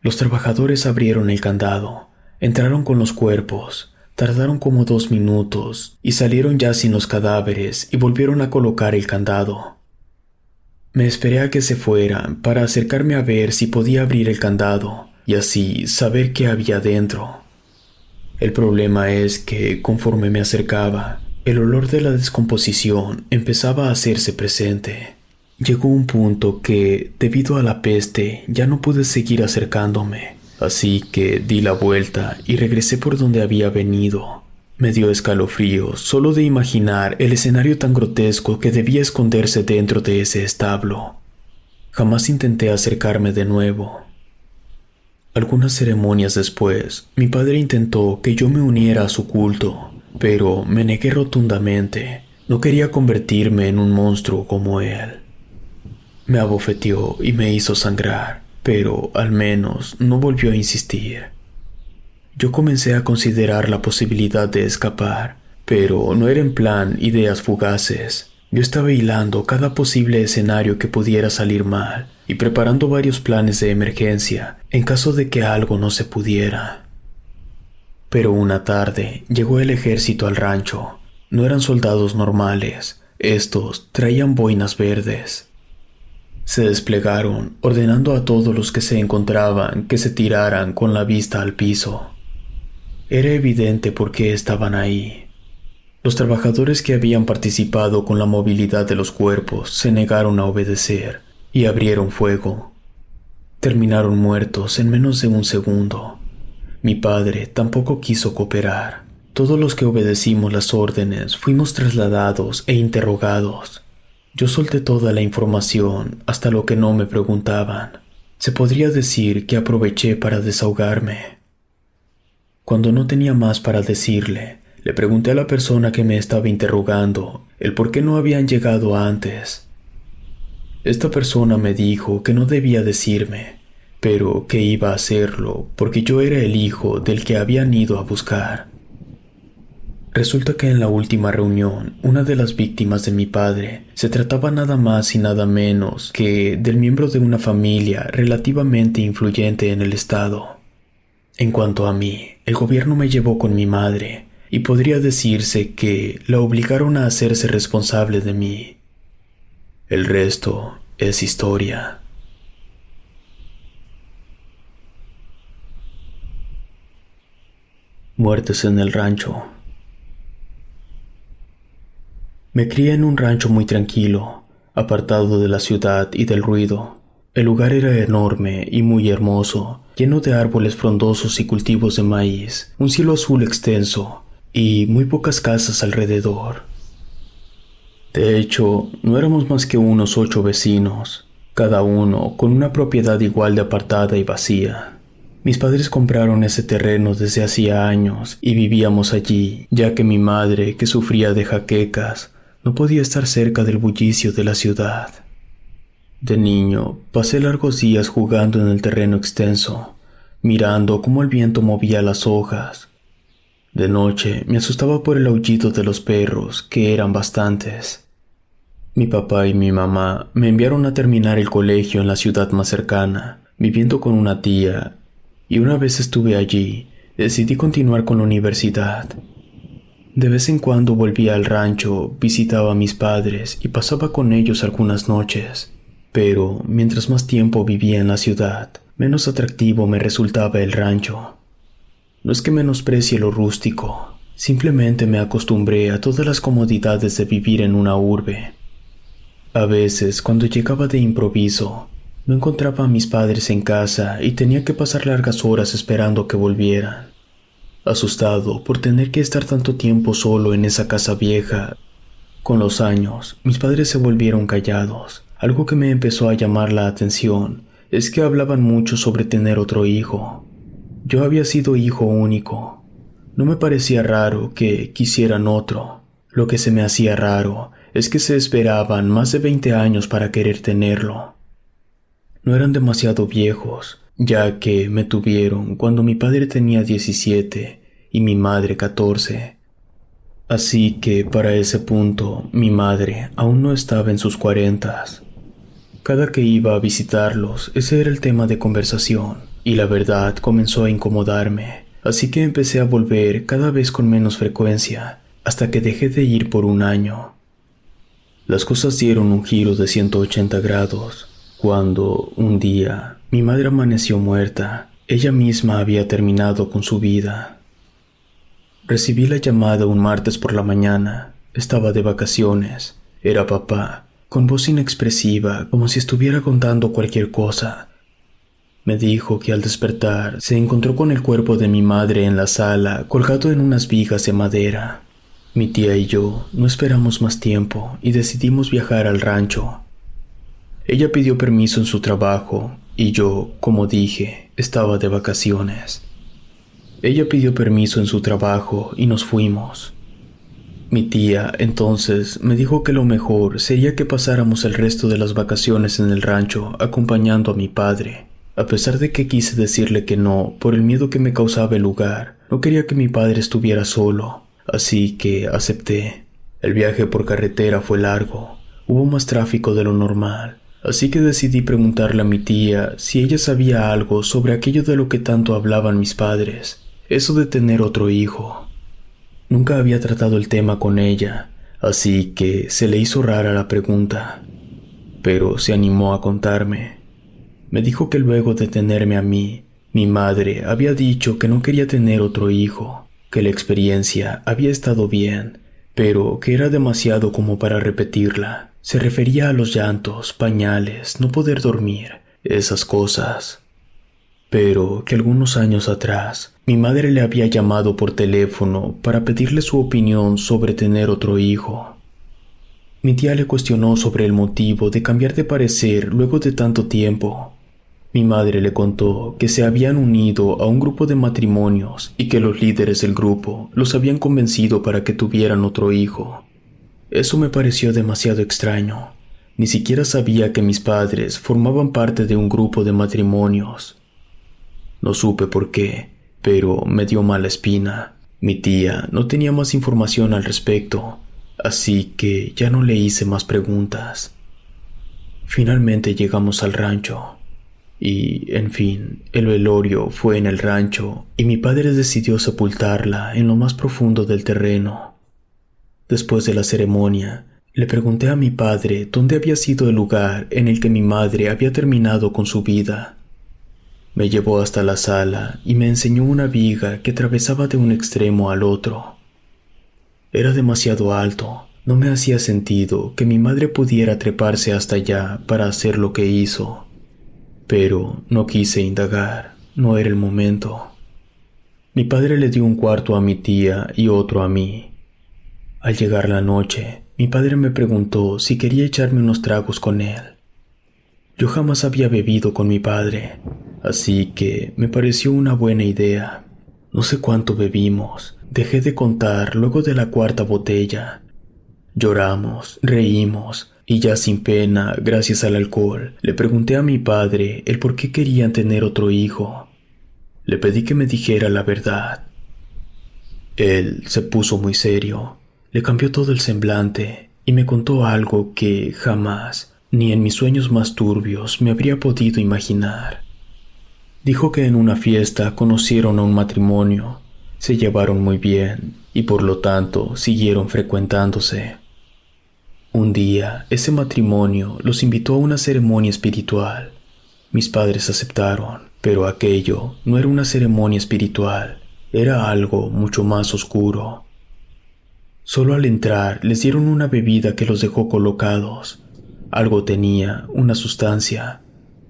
S1: Los trabajadores abrieron el candado, entraron con los cuerpos, tardaron como 2 minutos y salieron ya sin los cadáveres y volvieron a colocar el candado. Me esperé a que se fueran para acercarme a ver si podía abrir el candado y así saber qué había dentro. El problema es que, conforme me acercaba, el olor de la descomposición empezaba a hacerse presente. Llegó un punto que, debido a la peste, ya no pude seguir acercándome, así que di la vuelta y regresé por donde había venido. Me dio escalofríos solo de imaginar el escenario tan grotesco que debía esconderse dentro de ese establo. Jamás intenté acercarme de nuevo. Algunas ceremonias después, mi padre intentó que yo me uniera a su culto, pero me negué rotundamente. No quería convertirme en un monstruo como él. Me abofeteó y me hizo sangrar, pero al menos no volvió a insistir. Yo comencé a considerar la posibilidad de escapar, pero no era en plan ideas fugaces. Yo estaba hilando cada posible escenario que pudiera salir mal y preparando varios planes de emergencia en caso de que algo no se pudiera. Pero una tarde llegó el ejército al rancho. No eran soldados normales, estos traían boinas verdes. Se desplegaron, ordenando a todos los que se encontraban que se tiraran con la vista al piso. Era evidente por qué estaban ahí. Los trabajadores que habían participado con la movilidad de los cuerpos se negaron a obedecer y abrieron fuego. Terminaron muertos en menos de un segundo. Mi padre tampoco quiso cooperar. Todos los que obedecimos las órdenes fuimos trasladados e interrogados. Yo solté toda la información hasta lo que no me preguntaban. Se podría decir que aproveché para desahogarme. Cuando no tenía más para decirle, le pregunté a la persona que me estaba interrogando el por qué no habían llegado antes. Esta persona me dijo que no debía decirme, pero que iba a hacerlo porque yo era el hijo del que habían ido a buscar. Resulta que en la última reunión, una de las víctimas de mi padre se trataba nada más y nada menos que del miembro de una familia relativamente influyente en el estado. En cuanto a mí, el gobierno me llevó con mi madre y podría decirse que la obligaron a hacerse responsable de mí. El resto es historia. Muertes en el rancho. Me crié en un rancho muy tranquilo, apartado de la ciudad y del ruido. El lugar era enorme y muy hermoso, lleno de árboles frondosos y cultivos de maíz, un cielo azul extenso y muy pocas casas alrededor. De hecho, no éramos más que unos 8 vecinos, cada uno con una propiedad igual de apartada y vacía. Mis padres compraron ese terreno desde hacía años y vivíamos allí, ya que mi madre, que sufría de jaquecas, no podía estar cerca del bullicio de la ciudad. De niño, pasé largos días jugando en el terreno extenso, mirando cómo el viento movía las hojas. De noche me asustaba por el aullido de los perros, que eran bastantes. Mi papá y mi mamá me enviaron a terminar el colegio en la ciudad más cercana, viviendo con una tía, y una vez estuve allí, decidí continuar con la universidad. De vez en cuando volvía al rancho, visitaba a mis padres y pasaba con ellos algunas noches. Pero mientras más tiempo vivía en la ciudad, menos atractivo me resultaba el rancho. No es que menosprecie lo rústico, simplemente me acostumbré a todas las comodidades de vivir en una urbe. A veces, cuando llegaba de improviso, no encontraba a mis padres en casa y tenía que pasar largas horas esperando que volvieran. Asustado por tener que estar tanto tiempo solo en esa casa vieja, con los años, mis padres se volvieron callados. Algo que me empezó a llamar la atención es que hablaban mucho sobre tener otro hijo. Yo había sido hijo único. No me parecía raro que quisieran otro. Lo que se me hacía raro es que se esperaban más de 20 años para querer tenerlo. No eran demasiado viejos, ya que me tuvieron cuando mi padre tenía 17 y mi madre 14. Así que para ese punto mi madre aún no estaba en sus 40. Cada que iba a visitarlos, ese era el tema de conversación, y la verdad comenzó a incomodarme, así que empecé a volver cada vez con menos frecuencia, hasta que dejé de ir por un año. Las cosas dieron un giro de 180 grados, cuando, un día, mi madre amaneció muerta. Ella misma había terminado con su vida. Recibí la llamada un martes por la mañana. Estaba de vacaciones. Era papá, con voz inexpresiva, como si estuviera contando cualquier cosa. Me dijo que al despertar se encontró con el cuerpo de mi madre en la sala, colgado en unas vigas de madera. Mi tía y yo no esperamos más tiempo y decidimos viajar al rancho. Ella pidió permiso en su trabajo y yo, como dije, estaba de vacaciones. Ella pidió permiso en su trabajo y nos fuimos. Mi tía, entonces, me dijo que lo mejor sería que pasáramos el resto de las vacaciones en el rancho acompañando a mi padre. A pesar de que quise decirle que no, por el miedo que me causaba el lugar, no quería que mi padre estuviera solo, así que acepté. El viaje por carretera fue largo, hubo más tráfico de lo normal, así que decidí preguntarle a mi tía si ella sabía algo sobre aquello de lo que tanto hablaban mis padres, eso de tener otro hijo. Nunca había tratado el tema con ella, así que se le hizo rara la pregunta, pero se animó a contarme. Me dijo que luego de tenerme a mí, mi madre había dicho que no quería tener otro hijo, que la experiencia había estado bien, pero que era demasiado como para repetirla. Se refería a los llantos, pañales, no poder dormir, esas cosas. Pero que algunos años atrás, mi madre le había llamado por teléfono para pedirle su opinión sobre tener otro hijo. Mi tía le cuestionó sobre el motivo de cambiar de parecer luego de tanto tiempo. Mi madre le contó que se habían unido a un grupo de matrimonios y que los líderes del grupo los habían convencido para que tuvieran otro hijo. Eso me pareció demasiado extraño. Ni siquiera sabía que mis padres formaban parte de un grupo de matrimonios. No supe por qué, pero me dio mala espina. Mi tía no tenía más información al respecto, así que ya no le hice más preguntas. Finalmente llegamos al rancho. Y, en fin, el velorio fue en el rancho y mi padre decidió sepultarla en lo más profundo del terreno. Después de la ceremonia, le pregunté a mi padre dónde había sido el lugar en el que mi madre había terminado con su vida. Me llevó hasta la sala y me enseñó una viga que atravesaba de un extremo al otro. Era demasiado alto, no me hacía sentido que mi madre pudiera treparse hasta allá para hacer lo que hizo. Pero no quise indagar, no era el momento. Mi padre le dio un cuarto a mi tía y otro a mí. Al llegar la noche, mi padre me preguntó si quería echarme unos tragos con él. Yo jamás había bebido con mi padre, así que me pareció una buena idea. No sé cuánto bebimos, dejé de contar luego de la cuarta botella. Lloramos, reímos, y ya sin pena, gracias al alcohol, le pregunté a mi padre el por qué querían tener otro hijo. Le pedí que me dijera la verdad. Él se puso muy serio, le cambió todo el semblante y me contó algo que jamás, ni en mis sueños más turbios, me habría podido imaginar. Dijo que en una fiesta conocieron a un matrimonio, se llevaron muy bien y por lo tanto siguieron frecuentándose. Un día, ese matrimonio los invitó a una ceremonia espiritual. Mis padres aceptaron, pero aquello no era una ceremonia espiritual, era algo mucho más oscuro. Solo al entrar les dieron una bebida que los dejó colocados. Algo tenía, una sustancia.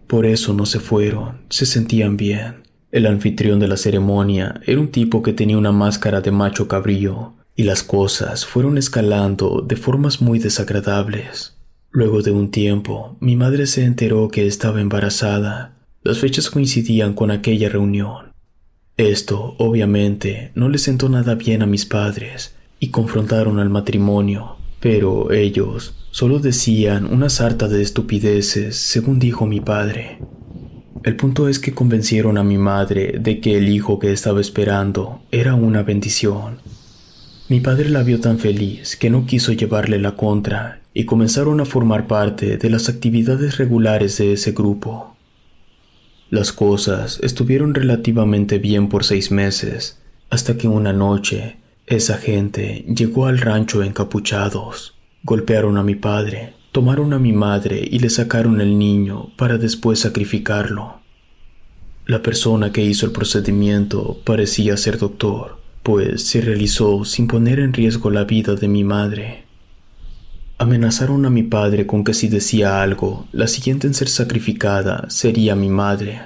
S1: Por eso no se fueron, se sentían bien. El anfitrión de la ceremonia era un tipo que tenía una máscara de macho cabrío, y las cosas fueron escalando de formas muy desagradables. Luego de un tiempo, mi madre se enteró que estaba embarazada. Las fechas coincidían con aquella reunión. Esto, obviamente, no le sentó nada bien a mis padres, y confrontaron al matrimonio, pero ellos solo decían una sarta de estupideces, según dijo mi padre. El punto es que convencieron a mi madre de que el hijo que estaba esperando era una bendición. Mi padre la vio tan feliz que no quiso llevarle la contra y comenzaron a formar parte de las actividades regulares de ese grupo. Las cosas estuvieron relativamente bien por 6 meses, hasta que una noche esa gente llegó al rancho encapuchados. Golpearon a mi padre, tomaron a mi madre y le sacaron el niño para después sacrificarlo. La persona que hizo el procedimiento parecía ser doctor, pues se realizó sin poner en riesgo la vida de mi madre. Amenazaron a mi padre con que si decía algo, la siguiente en ser sacrificada sería mi madre.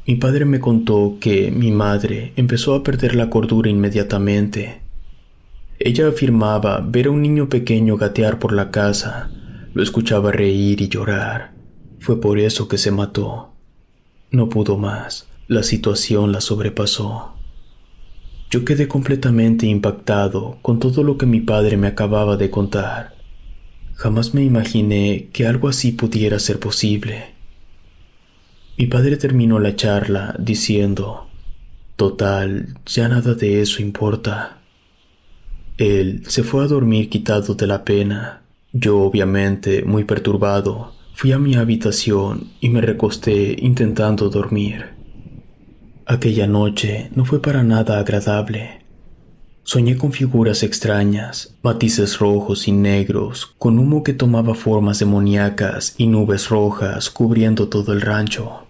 S1: Mi padre me contó que mi madre empezó a perder la cordura inmediatamente. Ella afirmaba ver a un niño pequeño gatear por la casa, lo escuchaba reír y llorar. Fue por eso que se mató. No pudo más, La situación la sobrepasó. Yo quedé completamente impactado con todo lo que mi padre me acababa de contar. Jamás me imaginé que algo así pudiera ser posible. Mi padre terminó la charla diciendo: «Total, ya nada de eso importa». Él se fue a dormir quitado de la pena. Yo, obviamente, muy perturbado, fui a mi habitación y me recosté intentando dormir. Aquella noche no fue para nada agradable. Soñé con figuras extrañas, matices rojos y negros, con humo que tomaba formas demoníacas y nubes rojas cubriendo todo el rancho.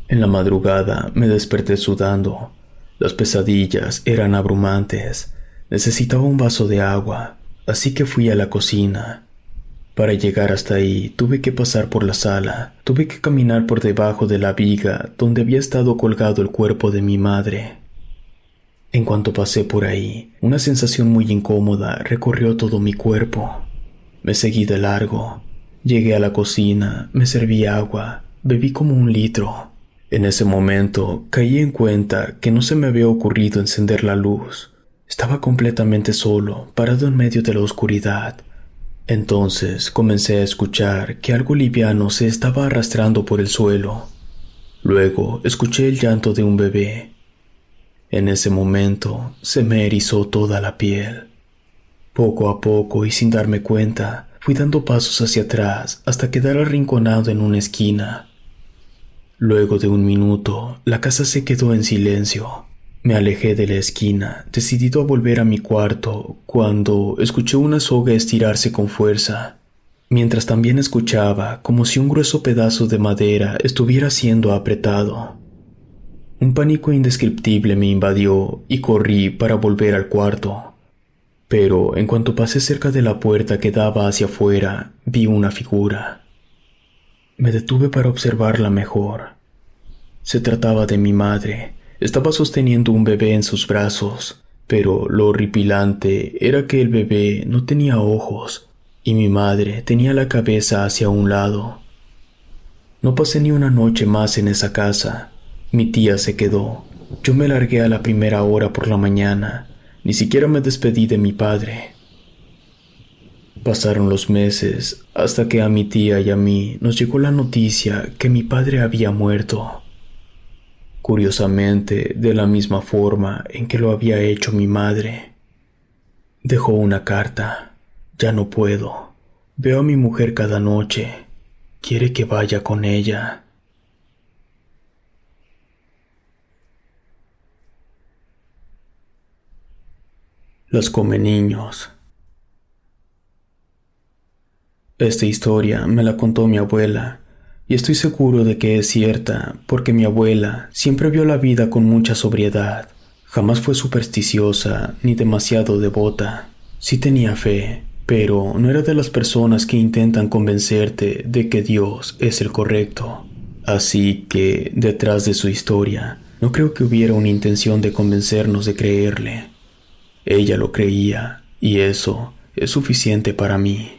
S1: En la madrugada me desperté sudando. Las pesadillas eran abrumantes. Necesitaba un vaso de agua, así que fui a la cocina. Para llegar hasta ahí tuve que pasar por la sala, tuve que caminar por debajo de la viga donde había estado colgado el cuerpo de mi madre. En cuanto pasé por ahí, una sensación muy incómoda recorrió todo mi cuerpo. Me seguí de largo. Llegué a la cocina, me serví agua, bebí como 1 litro. En ese momento caí en cuenta que no se me había ocurrido encender la luz. Estaba completamente solo, parado en medio de la oscuridad. Entonces comencé a escuchar que algo liviano se estaba arrastrando por el suelo. Luego escuché el llanto de un bebé. En ese momento se me erizó toda la piel. Poco a poco y sin darme cuenta, fui dando pasos hacia atrás hasta quedar arrinconado en una esquina. Luego de 1 minuto, la casa se quedó en silencio. Me alejé de la esquina, decidido a volver a mi cuarto, cuando escuché una soga estirarse con fuerza, mientras también escuchaba como si un grueso pedazo de madera estuviera siendo apretado. Un pánico indescriptible me invadió y corrí para volver al cuarto. Pero en cuanto pasé cerca de la puerta que daba hacia afuera, vi una figura. Me detuve para observarla mejor. Se trataba de mi madre. Estaba sosteniendo un bebé en sus brazos, pero lo horripilante era que el bebé no tenía ojos y mi madre tenía la cabeza hacia un lado. No pasé ni una noche más en esa casa. Mi tía se quedó. Yo me largué a la primera hora por la mañana. Ni siquiera me despedí de mi padre. Pasaron los meses hasta que a mi tía y a mí nos llegó la noticia que mi padre había muerto. Curiosamente, de la misma forma en que lo había hecho mi madre. Dejó una carta. Ya no puedo. Veo a mi mujer cada noche. Quiere que vaya con ella. Los Comeniños. Esta historia me la contó mi abuela, y estoy seguro de que es cierta, porque mi abuela siempre vio la vida con mucha sobriedad. Jamás fue supersticiosa ni demasiado devota. Sí tenía fe, pero no era de las personas que intentan convencerte de que Dios es el correcto. Así que, detrás de su historia, no creo que hubiera una intención de convencernos de creerle. Ella lo creía, y eso es suficiente para mí.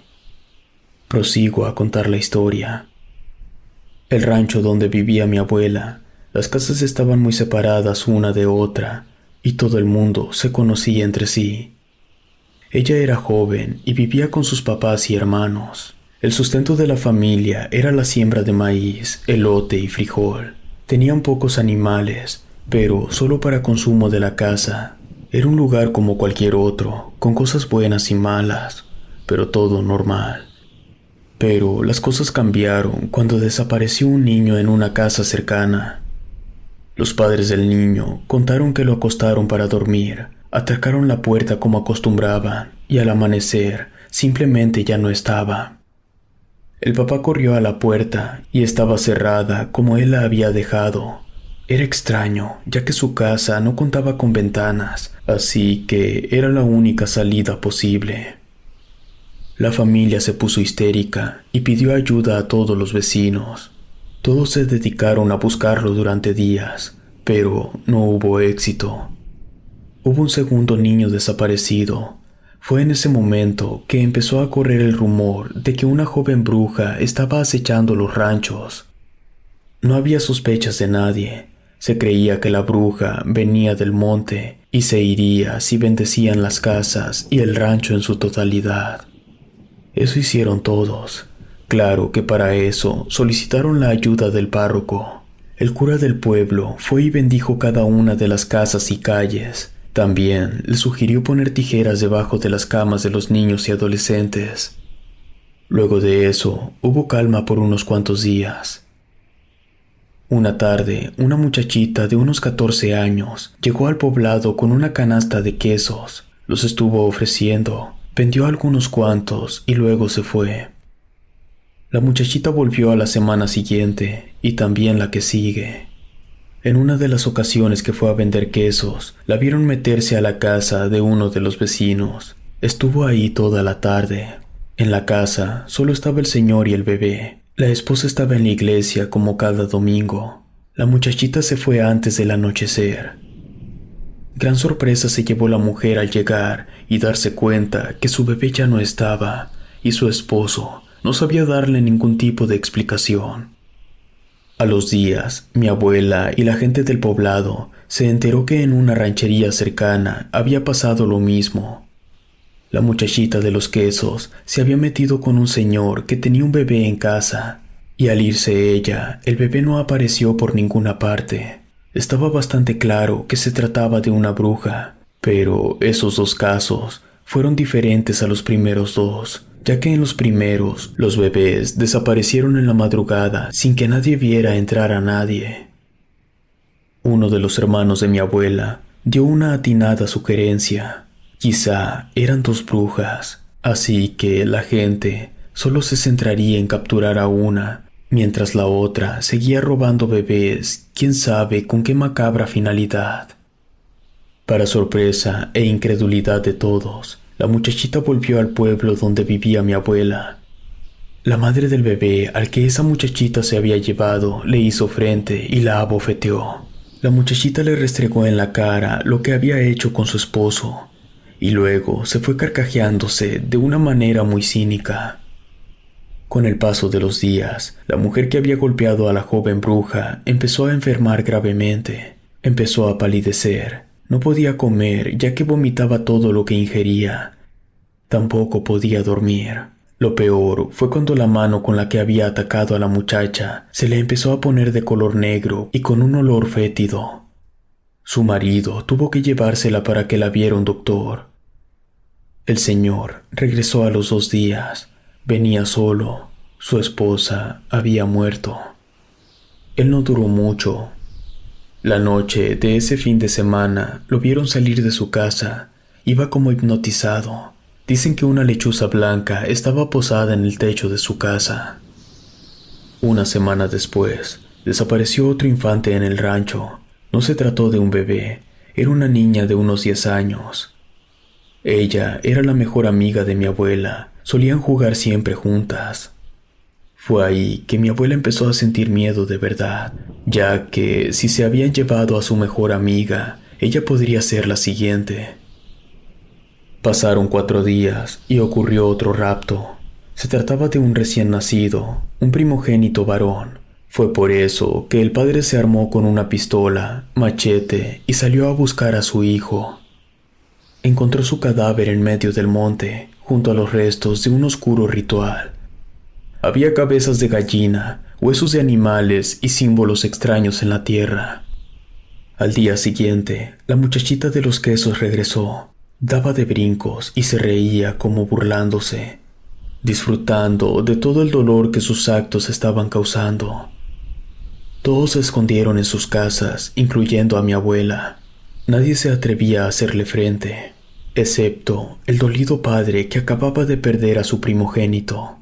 S1: Prosigo a contar la historia. El rancho donde vivía mi abuela, las casas estaban muy separadas una de otra, y todo el mundo se conocía entre sí. Ella era joven y vivía con sus papás y hermanos. El sustento de la familia era la siembra de maíz, elote y frijol. Tenían pocos animales, pero solo para consumo de la casa. Era un lugar como cualquier otro, con cosas buenas y malas, pero todo normal. Pero las cosas cambiaron cuando desapareció un niño en una casa cercana. Los padres del niño contaron que lo acostaron para dormir, atracaron la puerta como acostumbraban y al amanecer simplemente ya no estaba. El papá corrió a la puerta y estaba cerrada como él la había dejado. Era extraño, ya que su casa no contaba con ventanas, así que era la única salida posible. La familia se puso histérica y pidió ayuda a todos los vecinos. Todos se dedicaron a buscarlo durante días, pero no hubo éxito. Hubo un segundo niño desaparecido. Fue en ese momento que empezó a correr el rumor de que una joven bruja estaba acechando los ranchos. No había sospechas de nadie, Se creía que la bruja venía del monte y se iría si bendecían las casas y el rancho en su totalidad. Eso hicieron todos. Claro que para eso solicitaron la ayuda del párroco. El cura del pueblo fue y bendijo cada una de las casas y calles. También le sugirió poner tijeras debajo de las camas de los niños y adolescentes. Luego de eso, hubo calma por unos cuantos días. Una tarde, una muchachita de unos 14 años llegó al poblado con una canasta de quesos. Los estuvo ofreciendo, vendió algunos cuantos y luego se fue. La muchachita volvió a la semana siguiente y también la que sigue. En una de las ocasiones que fue a vender quesos, la vieron meterse a la casa de uno de los vecinos. Estuvo ahí toda la tarde. En la casa solo estaba el señor y el bebé. La esposa estaba en la iglesia como cada domingo. La muchachita se fue antes del anochecer. Gran sorpresa se llevó la mujer al llegar y darse cuenta que su bebé ya no estaba y su esposo no sabía darle ningún tipo de explicación. A los días, mi abuela y la gente del poblado se enteró que en una ranchería cercana había pasado lo mismo. La muchachita de los quesos se había metido con un señor que tenía un bebé en casa, y al irse ella, el bebé no apareció por ninguna parte. Estaba bastante claro que se trataba de una bruja, pero esos dos casos fueron diferentes a los primeros dos, ya que en los primeros los bebés desaparecieron en la madrugada sin que nadie viera entrar a nadie. Uno de los hermanos de mi abuela dio una atinada sugerencia. Quizá eran dos brujas, así que la gente solo se centraría en capturar a una, mientras la otra seguía robando bebés, quién sabe con qué macabra finalidad. Para sorpresa e incredulidad de todos, la muchachita volvió al pueblo donde vivía mi abuela. La madre del bebé al que esa muchachita se había llevado le hizo frente y la abofeteó. La muchachita le restregó en la cara lo que había hecho con su esposo, y luego se fue carcajeándose de una manera muy cínica. Con el paso de los días, la mujer que había golpeado a la joven bruja empezó a enfermar gravemente. Empezó a palidecer. No podía comer ya que vomitaba todo lo que ingería. Tampoco podía dormir. Lo peor fue cuando la mano con la que había atacado a la muchacha se le empezó a poner de color negro y con un olor fétido. Su marido tuvo que llevársela para que la viera un doctor. El señor regresó a los 2 días. Venía solo. Su esposa había muerto. Él no duró mucho. La noche de ese fin de semana lo vieron salir de su casa. Iba como hipnotizado. Dicen que una lechuza blanca estaba posada en el techo de su casa. Una semana después, desapareció otro infante en el rancho. No se trató de un bebé, era una niña de unos 10 años. Ella era la mejor amiga de mi abuela, solían jugar siempre juntas. Fue ahí que mi abuela empezó a sentir miedo de verdad, ya que si se habían llevado a su mejor amiga, ella podría ser la siguiente. Pasaron 4 días y ocurrió otro rapto. Se trataba de un recién nacido, un primogénito varón. Fue por eso que el padre se armó con una pistola, machete y salió a buscar a su hijo. Encontró su cadáver en medio del monte, junto a los restos de un oscuro ritual. Había cabezas de gallina, huesos de animales y símbolos extraños en la tierra. Al día siguiente, la muchachita de los quesos regresó. Daba de brincos y se reía como burlándose, disfrutando de todo el dolor que sus actos estaban causando. Todos se escondieron en sus casas, incluyendo a mi abuela. Nadie se atrevía a hacerle frente, excepto el dolido padre que acababa de perder a su primogénito.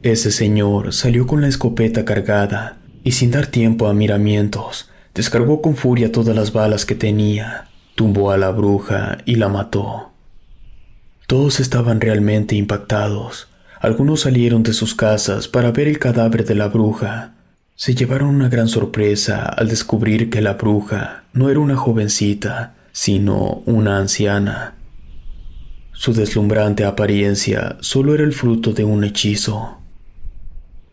S1: Ese señor salió con la escopeta cargada y sin dar tiempo a miramientos, descargó con furia todas las balas que tenía, tumbó a la bruja y la mató. Todos estaban realmente impactados. Algunos salieron de sus casas para ver el cadáver de la bruja. Se llevaron una gran sorpresa al descubrir que la bruja no era una jovencita, sino una anciana. Su deslumbrante apariencia solo era el fruto de un hechizo.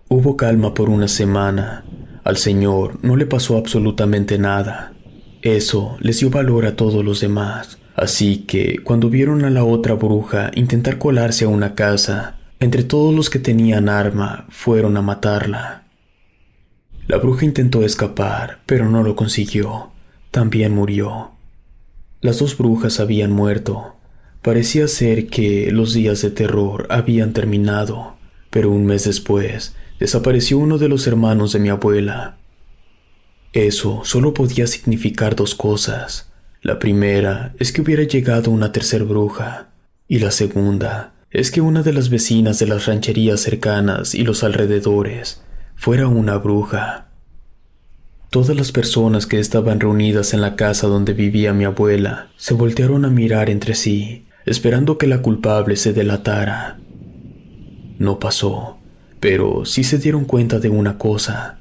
S1: Hubo calma por una semana, Al señor no le pasó absolutamente nada. Eso les dio valor a todos los demás. Así que, cuando vieron a la otra bruja intentar colarse a una casa, entre todos los que tenían arma, fueron a matarla. La bruja intentó escapar, pero no lo consiguió. También murió. Las dos brujas habían muerto. Parecía ser que los días de terror habían terminado, pero un mes después, desapareció uno de los hermanos de mi abuela. Eso solo podía significar dos cosas. La primera es que hubiera llegado una tercera bruja, y la segunda es que una de las vecinas de las rancherías cercanas y los alrededores fuera una bruja. Todas las personas que estaban reunidas en la casa donde vivía mi abuela se voltearon a mirar entre sí, esperando que la culpable se delatara. No pasó, pero sí se dieron cuenta de una cosa.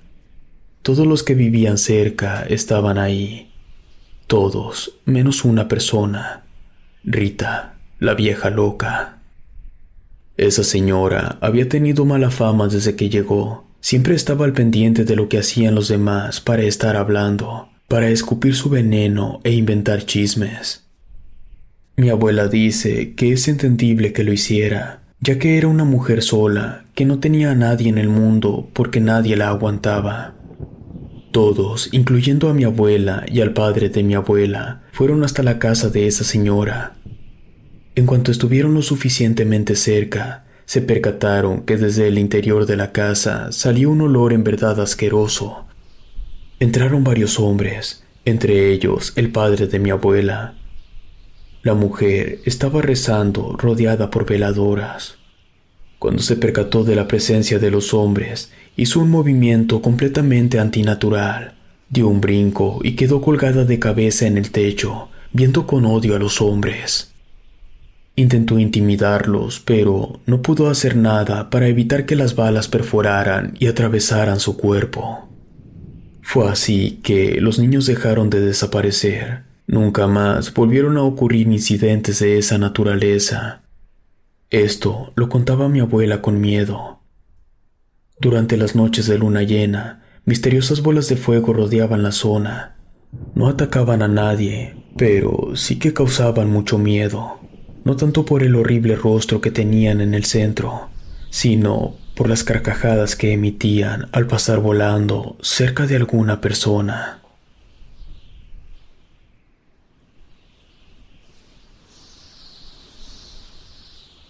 S1: Todos los que vivían cerca estaban ahí. Todos, menos una persona. Rita, la vieja loca. Esa señora había tenido mala fama desde que llegó. Siempre estaba al pendiente de lo que hacían los demás para estar hablando, para escupir su veneno e inventar chismes. Mi abuela dice que es entendible que lo hiciera, ya que era una mujer sola, que no tenía a nadie en el mundo porque nadie la aguantaba. Todos, incluyendo a mi abuela y al padre de mi abuela, fueron hasta la casa de esa señora. En cuanto estuvieron lo suficientemente cerca, se percataron que desde el interior de la casa salía un olor en verdad asqueroso. Entraron varios hombres, entre ellos el padre de mi abuela. La mujer estaba rezando rodeada por veladoras. Cuando se percató de la presencia de los hombres, hizo un movimiento completamente antinatural. Dio un brinco y quedó colgada de cabeza en el techo, viendo con odio a los hombres. Intentó intimidarlos, pero no pudo hacer nada para evitar que las balas perforaran y atravesaran su cuerpo. Fue así que los niños dejaron de desaparecer. Nunca más volvieron a ocurrir incidentes de esa naturaleza. Esto lo contaba mi abuela con miedo. Durante las noches de luna llena, misteriosas bolas de fuego rodeaban la zona. No atacaban a nadie, pero sí que causaban mucho miedo. No tanto por el horrible rostro que tenían en el centro, sino por las carcajadas que emitían al pasar volando cerca de alguna persona.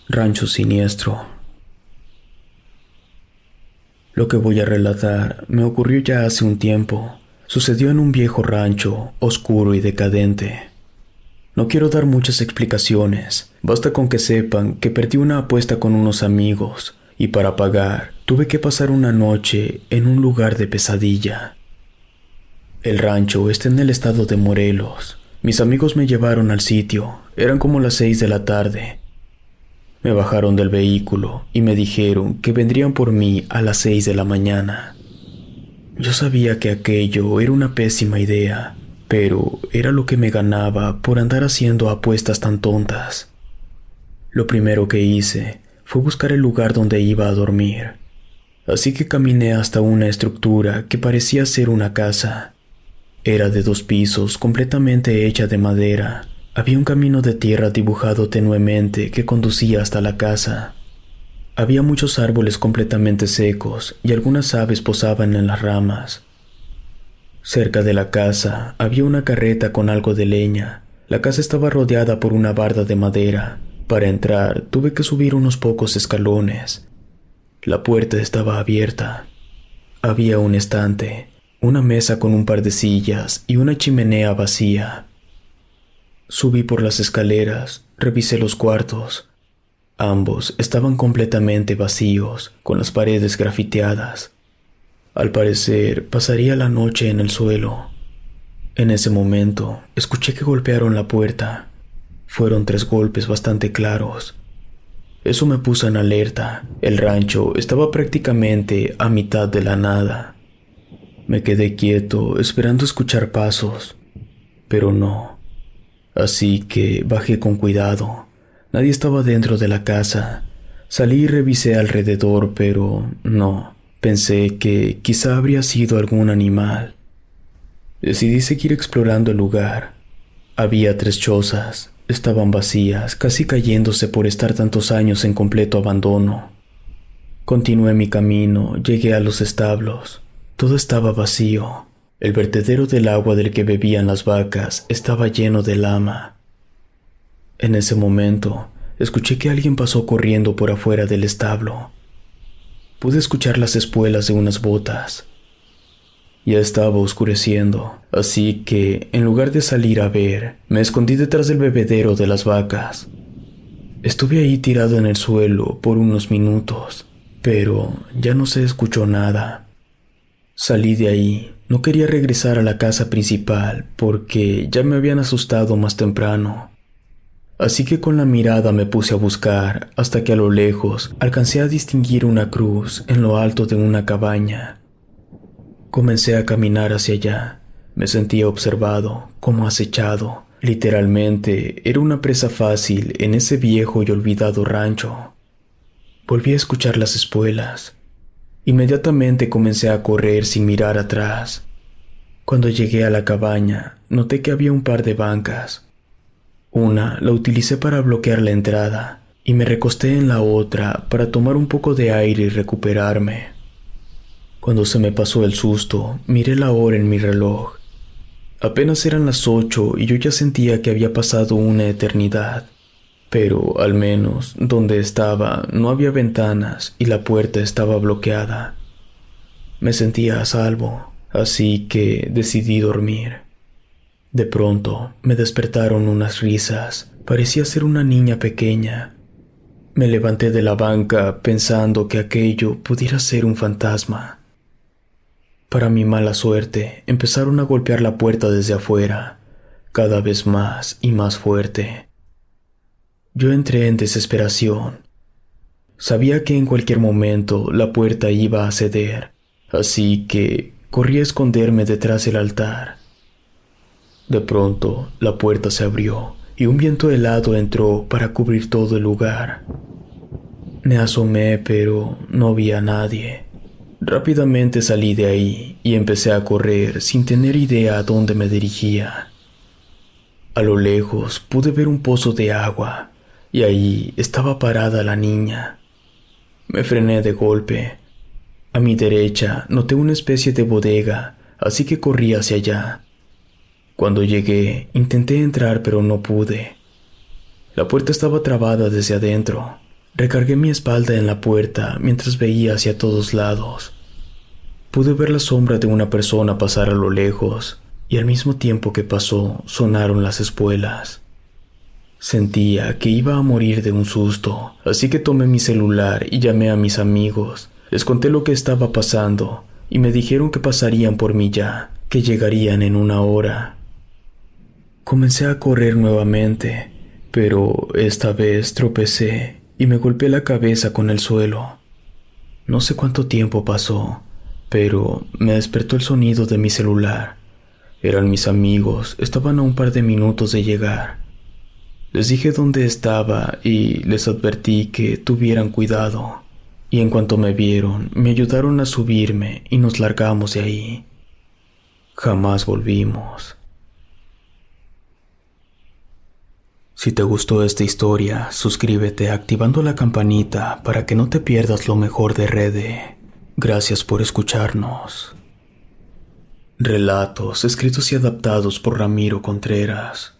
S1: Rancho siniestro. Lo que voy a relatar me ocurrió ya hace un tiempo. Sucedió en un viejo rancho, oscuro y decadente. No quiero dar muchas explicaciones, basta con que sepan que perdí una apuesta con unos amigos y para pagar tuve que pasar una noche en un lugar de pesadilla. El rancho está en el estado de Morelos. Mis amigos me llevaron al sitio, eran como las 6 de la tarde. Me bajaron del vehículo y me dijeron que vendrían por mí a las 6 de la mañana. Yo sabía que aquello era una pésima idea, pero era lo que me ganaba por andar haciendo apuestas tan tontas. Lo primero que hice fue buscar el lugar donde iba a dormir. Así que caminé hasta una estructura que parecía ser una casa. Era de 2 pisos, completamente hecha de madera. Había un camino de tierra dibujado tenuemente que conducía hasta la casa. Había muchos árboles completamente secos y algunas aves posaban en las ramas. Cerca de la casa había una carreta con algo de leña. La casa estaba rodeada por una barda de madera. Para entrar tuve que subir unos pocos escalones. La puerta estaba abierta. Había un estante, una mesa con un par de sillas y una chimenea vacía. Subí por las escaleras, revisé los cuartos. Ambos estaban completamente vacíos, con las paredes grafiteadas. Al parecer, pasaría la noche en el suelo. En ese momento, escuché que golpearon la puerta. Fueron 3 golpes bastante claros. Eso me puso en alerta. El rancho estaba prácticamente a mitad de la nada. Me quedé quieto, esperando escuchar pasos, pero no. Así que bajé con cuidado. Nadie estaba dentro de la casa. Salí y revisé alrededor, pero no, Pensé que quizá habría sido algún animal. Decidí seguir explorando el lugar. Había 3 chozas, estaban vacías, casi cayéndose por estar tantos años en completo abandono. Continué mi camino, llegué a los establos. Todo estaba vacío. El vertedero del agua del que bebían las vacas estaba lleno de lama. En ese momento, escuché que alguien pasó corriendo por afuera del establo. Pude escuchar las espuelas de unas botas. Ya estaba oscureciendo, así que, en lugar de salir a ver, me escondí detrás del bebedero de las vacas. Estuve ahí tirado en el suelo por unos minutos, pero ya no se escuchó nada. Salí de ahí. No quería regresar a la casa principal porque ya me habían asustado más temprano. Así que con la mirada me puse a buscar hasta que a lo lejos alcancé a distinguir una cruz en lo alto de una cabaña. Comencé a caminar hacia allá. Me sentía observado, como acechado. Literalmente era una presa fácil en ese viejo y olvidado rancho. Volví a escuchar las espuelas. Inmediatamente comencé a correr sin mirar atrás. Cuando llegué a la cabaña, noté que había un par de bancas. Una la utilicé para bloquear la entrada y me recosté en la otra para tomar un poco de aire y recuperarme. Cuando se me pasó el susto, miré la hora en mi reloj. Apenas eran las 8 y yo ya sentía que había pasado una eternidad. Pero al menos donde estaba no había ventanas y la puerta estaba bloqueada. Me sentía a salvo, así que decidí dormir. De pronto me despertaron unas risas. Parecía ser una niña pequeña. Me levanté de la banca pensando que aquello pudiera ser un fantasma. Para mi mala suerte, empezaron a golpear la puerta desde afuera, cada vez más y más fuerte. Yo entré en desesperación. Sabía que en cualquier momento la puerta iba a ceder, así que corrí a esconderme detrás del altar. De pronto, la puerta se abrió y un viento helado entró para cubrir todo el lugar. Me asomé, pero no vi a nadie. Rápidamente salí de ahí y empecé a correr sin tener idea a dónde me dirigía. A lo lejos pude ver un pozo de agua y ahí estaba parada la niña. Me frené de golpe. A mi derecha noté una especie de bodega, así que corrí hacia allá. Cuando llegué, intenté entrar pero no pude. La puerta estaba trabada desde adentro. Recargué mi espalda en la puerta mientras veía hacia todos lados. Pude ver la sombra de una persona pasar a lo lejos, y al mismo tiempo que pasó, sonaron las espuelas. Sentía que iba a morir de un susto, así que tomé mi celular y llamé a mis amigos. Les conté lo que estaba pasando, y me dijeron que pasarían por mí ya, que llegarían en 1 hora. Comencé a correr nuevamente, pero esta vez tropecé y me golpeé la cabeza con el suelo. No sé cuánto tiempo pasó, pero me despertó el sonido de mi celular. Eran mis amigos, estaban a un par de minutos de llegar. Les dije dónde estaba y les advertí que tuvieran cuidado. Y en cuanto me vieron, me ayudaron a subirme y nos largamos de ahí. Jamás volvimos. Si te gustó esta historia, suscríbete activando la campanita para que no te pierdas lo mejor de Rede. Gracias por escucharnos. Relatos escritos y adaptados por Ramiro Contreras.